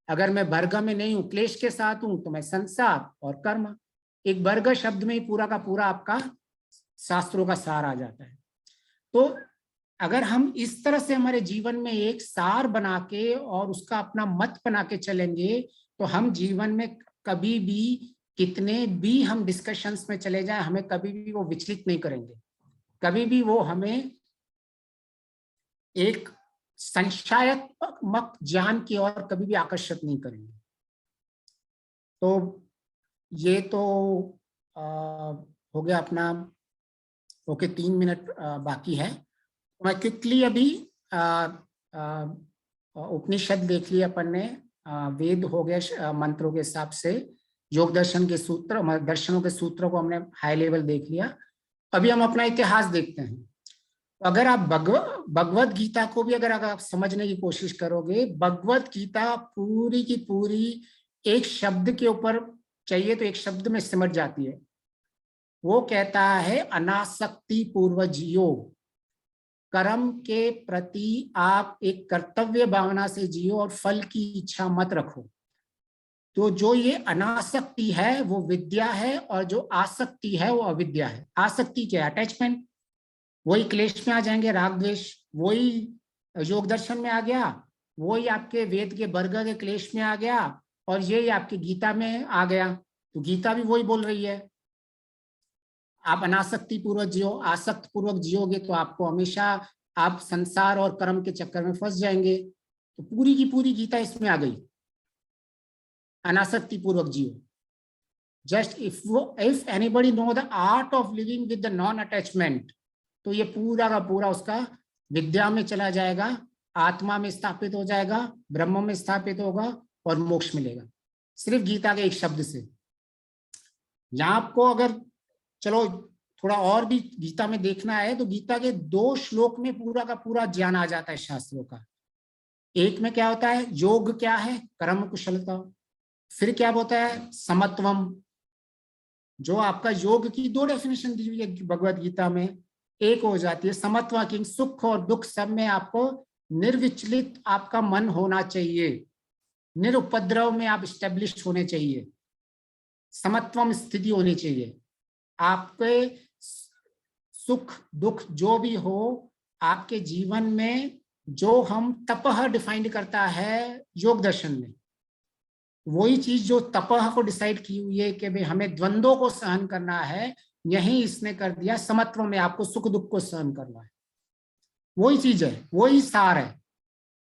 A: अगर मैं वर्ग में नहीं हूं, क्लेश के साथ हूं, तो मैं संसार और कर्म। एक वर्ग शब्द में ही पूरा का पूरा आपका शास्त्रों का सार आ जाता है। तो अगर हम इस तरह से हमारे जीवन में एक सार बना के और उसका अपना मत बना के चलेंगे तो हम जीवन में कभी भी, कितने भी हम डिस्कशंस में चले जाएं, हमें कभी भी वो विचलित नहीं करेंगे। कभी भी वो हमें एक संशयात्मक ज्ञान की ओर कभी भी आकर्षित नहीं करेंगे। तो ये तो हो गया अपना। ओके, 3 मिनट बाकी है। मैं क्विकली अभी उपनिषद देख लिया अपन ने, वेद हो गया मंत्रों के हिसाब से, योग दर्शन के सूत्र, दर्शनों के सूत्रों को हमने हाई लेवल देख लिया। अभी हम अपना इतिहास देखते हैं। अगर आप भगवत गीता को भी अगर आप समझने की कोशिश करोगे, भगवत गीता पूरी की पूरी एक शब्द के ऊपर चाहिए तो एक शब्द में सिमट जाती है। वो कहता है अनासक्ति पूर्वक योग। कर्म के प्रति आप एक कर्तव्य भावना से जियो और फल की इच्छा मत रखो। तो जो ये अनासक्ति है वो विद्या है और जो आसक्ति है वो अविद्या है। आसक्ति क्या है? अटैचमेंट। वही क्लेश में आ जाएंगे, राग द्वेष, वही योग दर्शन में आ गया, वही आपके वेद के वर्ग के क्लेश में आ गया और यही आपकी गीता में आ गया। तो गीता भी वही बोल रही है, आप अनासक्ति पूर्वक जियो। आसक्त पूर्वक जियोगे तो आपको हमेशा आप संसार और कर्म के चक्कर में फंस जाएंगे। तो पूरी की पूरी गीता इसमें आ गई, अनासक्ति पूर्वक जियो। Just if anybody know the art of living with the non attachment, तो ये पूरा का पूरा उसका विद्या में चला जाएगा, आत्मा में स्थापित हो जाएगा, ब्रह्म में स्थापित होगा और मोक्ष मिलेगा, सिर्फ गीता के एक शब्द से। यहाँ आपको अगर चलो थोड़ा और भी गीता में देखना है तो गीता के 2 श्लोक में पूरा का पूरा ज्ञान आ जाता है शास्त्रों का। एक में क्या होता है, योग क्या है, कर्म कुशलता। फिर क्या होता है, समत्वम, जो आपका योग की 2 डेफिनेशन दी हुई है भगवत गीता में, एक हो जाती है समत्व की, सुख और दुख सब में आपको निर्विचलित आपका मन होना चाहिए, निरुपद्रव में आप स्टेब्लिश होने चाहिए, समत्वम स्थिति होनी चाहिए। आपके सुख दुख जो भी हो आपके जीवन में, जो हम तपह डिफाइंड करता है योग दर्शन में, वही चीज जो तपह को डिसाइड की हुई है कि भाई हमें द्वंद्वों को सहन करना है, यही इसने कर दिया समत्व में आपको सुख दुख को सहन करना है। वही चीज है, वही सार है।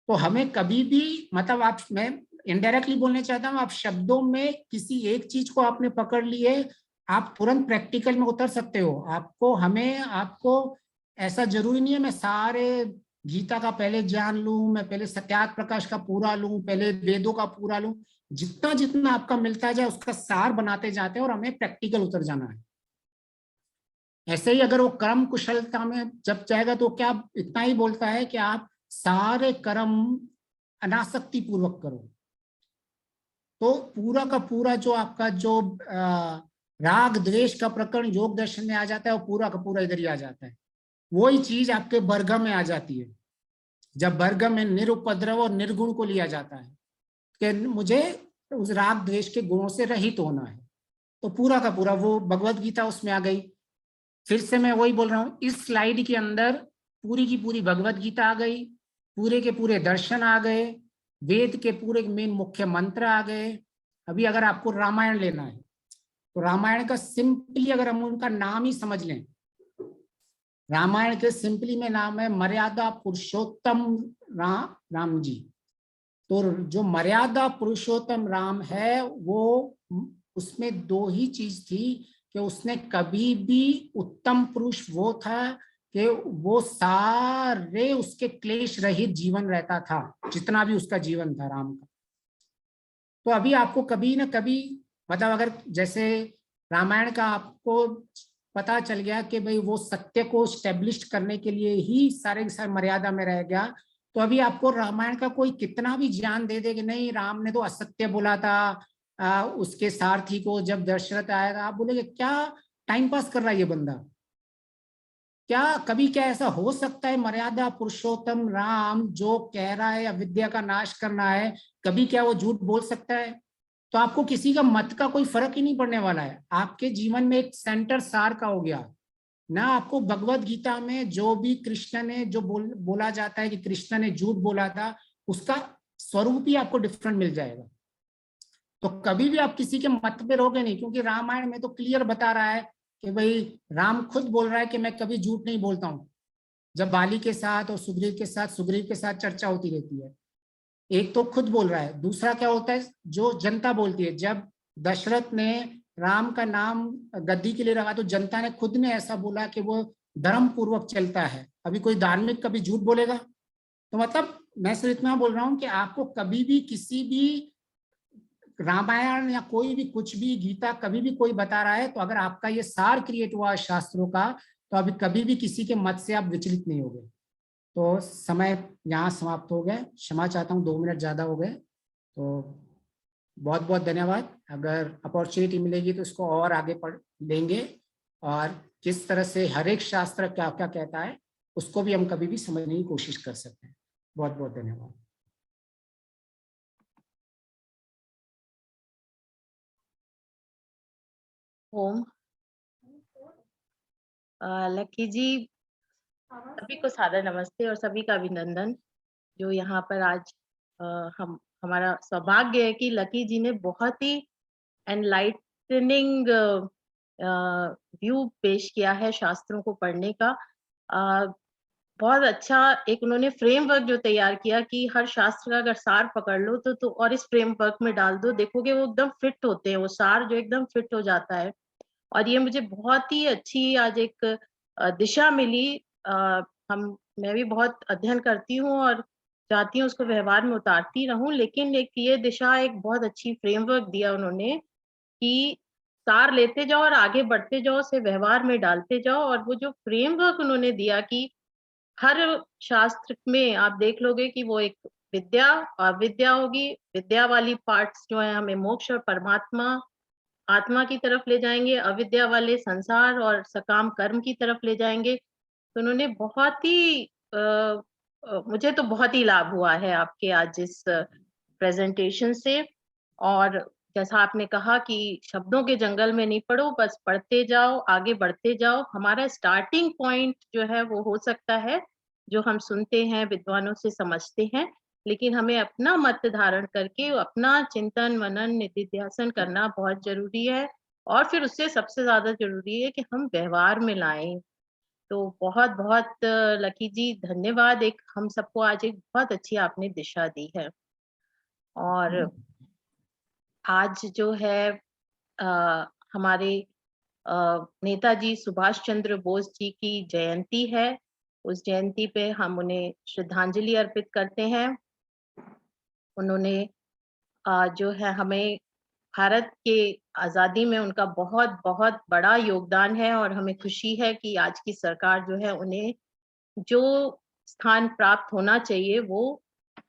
A: तो हमें कभी भी मतलब आप, मैं इनडायरेक्टली बोलने चाहता हूँ, आप शब्दों में किसी एक चीज को आपने पकड़ लिए, आप तुरंत प्रैक्टिकल में उतर सकते हो। आपको ऐसा जरूरी नहीं है मैं सारे गीता का पहले जान लूं, मैं पहले सत्याग्रह प्रकाश का पूरा लूं, पहले वेदों का पूरा लूं। जितना जितना आपका मिलता जाए उसका सार बनाते जाते हैं और हमें प्रैक्टिकल उतर जाना है। ऐसे ही अगर वो कर्म कुशलता में जब जाएगा तो क्या इतना ही बोलता है कि आप सारे कर्म अनासक्ति पूर्वक करो। तो पूरा का पूरा जो आपका जो राग द्वेष का प्रकरण योग दर्शन में आ जाता है, वो पूरा का पूरा इधर ही आ जाता है। वही चीज आपके वर्ग में आ जाती है, जब वर्ग में निरुपद्रव और निर्गुण को लिया जाता है कि मुझे उस राग द्वेष के गुणों से रहित होना है। तो पूरा का पूरा वो भगवत गीता उसमें आ गई। फिर से मैं वही बोल रहा हूँ, इस स्लाइड के अंदर पूरी की पूरी भगवत गीता आ गई, पूरे के पूरे दर्शन आ गए, वेद के पूरे मेन मुख्य मंत्र आ गए। अभी अगर आपको रामायण लेना है तो रामायण का सिंपली अगर हम उनका नाम ही समझ लें, रामायण के सिंपली में नाम है मर्यादा पुरुषोत्तम राम जी। तो जो मर्यादा पुरुषोत्तम राम है वो उसमें दो ही चीज थी कि उसने कभी भी उत्तम पुरुष वो था कि वो सारे उसके क्लेश रहित जीवन रहता था, जितना भी उसका जीवन था राम का। तो अभी आपको कभी ना कभी मतलब अगर जैसे रामायण का आपको पता चल गया कि भाई वो सत्य को स्टेब्लिश करने के लिए ही सारे के सारे मर्यादा में रह गया, तो अभी आपको रामायण का कोई कितना भी ज्ञान दे दे कि नहीं राम ने तो असत्य बोला था उसके सारथी को जब दशरथ आएगा, आप बोलेगे क्या टाइम पास कर रहा है ये बंदा। क्या कभी क्या ऐसा हो सकता है मर्यादा पुरुषोत्तम राम जो कह रहा है अविद्या का नाश करना है, कभी क्या वो झूठ बोल सकता है? तो आपको किसी का मत का कोई फर्क ही नहीं पड़ने वाला है, आपके जीवन में एक सेंटर सार का हो गया ना। आपको भगवत गीता में जो भी कृष्ण ने जो बोला जाता है कि कृष्ण ने झूठ बोला था, उसका स्वरूप ही आपको डिफरेंट मिल जाएगा। तो कभी भी आप किसी के मत पे रहोगे नहीं, क्योंकि रामायण में तो क्लियर बता रहा है कि भाई राम खुद बोल रहा है कि मैं कभी झूठ नहीं बोलता हूं। जब बाली के साथ और सुग्रीव के साथ चर्चा होती रहती है, एक तो खुद बोल रहा है, दूसरा क्या होता है जो जनता बोलती है। जब दशरथ ने राम का नाम गद्दी के लिए रखा तो जनता ने खुद ने ऐसा बोला कि वो धर्म पूर्वक चलता है। अभी कोई धार्मिक कभी झूठ बोलेगा? तो मतलब मैं सिर्फ इतना बोल रहा हूं कि आपको कभी भी किसी भी रामायण या कोई भी कुछ भी गीता कभी भी कोई बता रहा है, तो अगर आपका ये सार क्रिएट हुआ है शास्त्रों का, तो अभी कभी भी किसी के मत से आप विचलित नहीं होगे। तो समय यहाँ समाप्त हो गया, क्षमा चाहता हूँ 2 मिनट ज्यादा हो गए। तो बहुत बहुत धन्यवाद। अगर अपॉर्चुनिटी मिलेगी तो इसको और आगे पढ़ लेंगे, और किस तरह से हर एक शास्त्र क्या क्या कहता है उसको भी हम कभी भी समझने की कोशिश कर सकते हैं। बहुत बहुत धन्यवाद।
C: ओम। लकी जी, सभी को सादर नमस्ते और सभी का अभिनंदन जो यहाँ पर आज हम हमारा सौभाग्य है कि लकी जी ने बहुत ही एनलाइटनिंग व्यू पेश किया है शास्त्रों को पढ़ने का। बहुत अच्छा एक उन्होंने फ्रेमवर्क जो तैयार किया कि हर शास्त्र का अगर सार पकड़ लो तो और इस फ्रेमवर्क में डाल दो, देखोगे वो एकदम फिट होते हैं, वो सार जो एकदम फिट हो जाता है। और ये मुझे बहुत ही अच्छी आज एक दिशा मिली। मैं भी बहुत अध्ययन करती हूँ और चाहती हूँ उसको व्यवहार में उतारती रहूं, लेकिन एक ये दिशा एक बहुत अच्छी फ्रेमवर्क दिया उन्होंने कि सार लेते जाओ और आगे बढ़ते जाओ, उसे व्यवहार में डालते जाओ। और वो जो फ्रेमवर्क उन्होंने दिया कि हर शास्त्र में आप देख लोगे कि वो एक विद्या और विद्या होगी, विद्या वाली पार्ट्स जो है हमें मोक्ष और परमात्मा आत्मा की तरफ ले जाएंगे, अविद्या वाले संसार और सकाम कर्म की तरफ ले जाएंगे। तो उन्होंने बहुत ही मुझे तो बहुत ही लाभ हुआ है आपके आज इस प्रेजेंटेशन से। और जैसा आपने कहा कि शब्दों के जंगल में नहीं पड़ो, बस पढ़ते जाओ, आगे बढ़ते जाओ। हमारा स्टार्टिंग पॉइंट जो है वो हो सकता है जो हम सुनते हैं विद्वानों से समझते हैं, लेकिन हमें अपना मत धारण करके अपना चिंतन मनन निधिध्यासन करना बहुत जरूरी है। और फिर उससे सबसे ज्यादा जरूरी है कि हम व्यवहार में लाएं। तो बहुत बहुत लकी जी धन्यवाद, एक हम सबको आज एक बहुत अच्छी आपने दिशा दी है। और आज जो है हमारे नेताजी सुभाष चंद्र बोस जी की जयंती है। उस जयंती पे हम उन्हें श्रद्धांजलि अर्पित करते हैं। उन्होंने जो है हमें भारत के आजादी में उनका बहुत बहुत बड़ा योगदान है और हमें खुशी है कि आज की सरकार जो है उन्हें जो स्थान प्राप्त होना चाहिए वो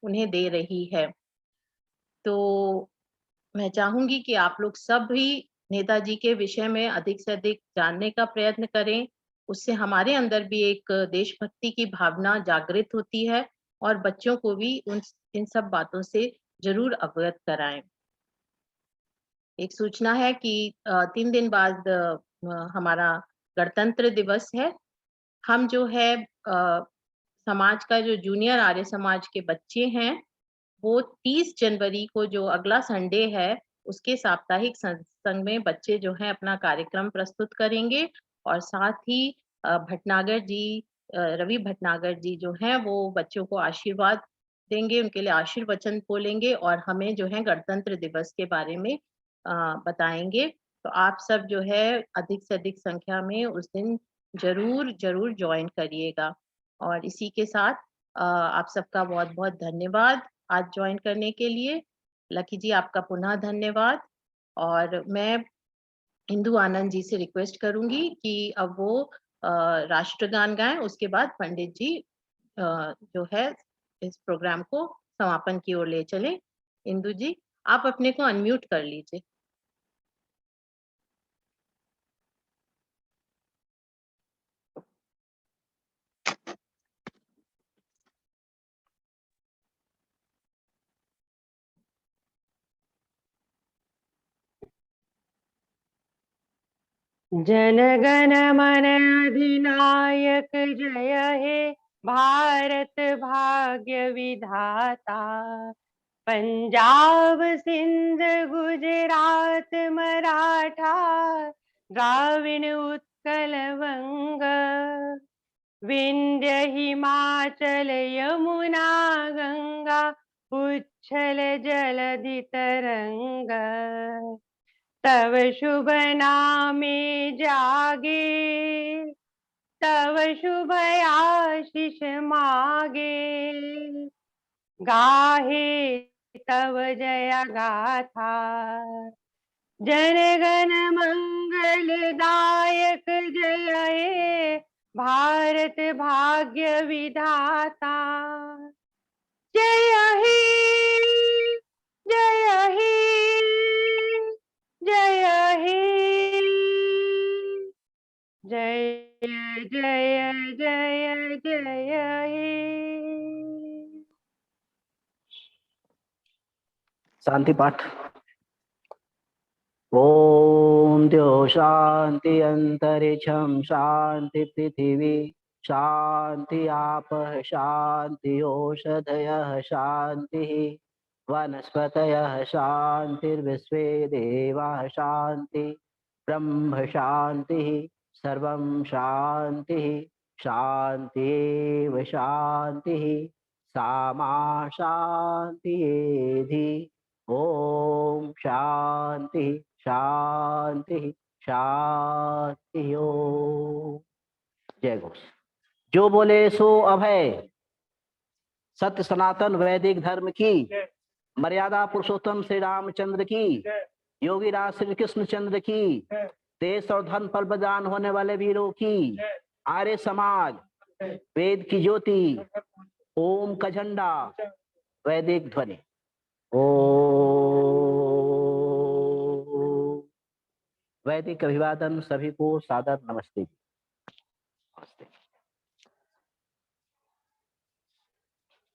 C: उन्हें दे रही है। तो मैं चाहूंगी कि आप लोग सब भी नेताजी के विषय में अधिक से अधिक जानने का प्रयत्न करें। उससे हमारे अंदर भी एक देशभक्ति की भावना जागृत होती है और बच्चों को भी इन सब बातों से जरूर अवगत कराएं। एक सूचना है कि 3 दिन बाद हमारा गणतंत्र दिवस है। हम जो है समाज का जो जूनियर आर्य समाज के बच्चे हैं वो 30 जनवरी को जो अगला संडे है उसके साप्ताहिक सत्संग में बच्चे जो है अपना कार्यक्रम प्रस्तुत करेंगे और साथ ही भटनागर जी, रवि भटनागर जी जो हैं वो बच्चों को आशीर्वाद देंगे, उनके लिए आशीर्वचन बोलेंगे और हमें जो है गणतंत्र दिवस के बारे में बताएँगे। तो आप सब जो है अधिक से अधिक संख्या में उस दिन ज़रूर जॉइन करिएगा। और इसी के साथ आप सबका बहुत-बहुत धन्यवाद आज जॉइन करने के लिए। लकी जी आपका पुनः धन्यवाद। और मैं इंदु आनंद जी से रिक्वेस्ट करूँगी कि अब वो राष्ट्रगान गाएँ, उसके बाद पंडित जी जो है इस प्रोग्राम को समापन की ओर ले चलें। इंदु जी, आप अपने को अनम्यूट कर लीजिए।
D: जन गण मन अधिनायक जय हे भारत भाग्य विधाता। पंजाब सिंध गुजरात मराठा द्राविड़ उत्कल वंग। विंध्य हिमाचल यमुना गंगा उच्छल जलधि तरंग। तव शुभ नामे जागे तव शुभ आशीष मागे। गाहे तव जय गाथा जन गण मंगल दायक जय हे भारत भाग्य विधाता। जय हे जय हे जय हे जय जय जय जय हे।
B: शांति पाठ। ओम द्यो शांति अंतरिक्षं शांति पृथिवी शांति आपः शांति ओषधयः शांति वनस्पतयः शांतिर्विश्वे देवाः शांति ब्रह्म शांति सर्वं शांति शांतिरेव शांति सामा शांतिरेधि। ओम शांति शांति शांति। ओम जय घोष। जो बोले सो अभय। सत्य सनातन वैदिक धर्म की, मर्यादा पुरुषोत्तम श्री रामचंद्र की, योगी राज श्री कृष्ण चंद्र की, देश और धन पर बलिदान होने वाले वीरों की, आर्य समाज, वेद की ज्योति, ओम का झंडा, वैदिक ध्वनि। ओम वैदिक अभिवादन। सभी को सादर नमस्ते। नमस्ते।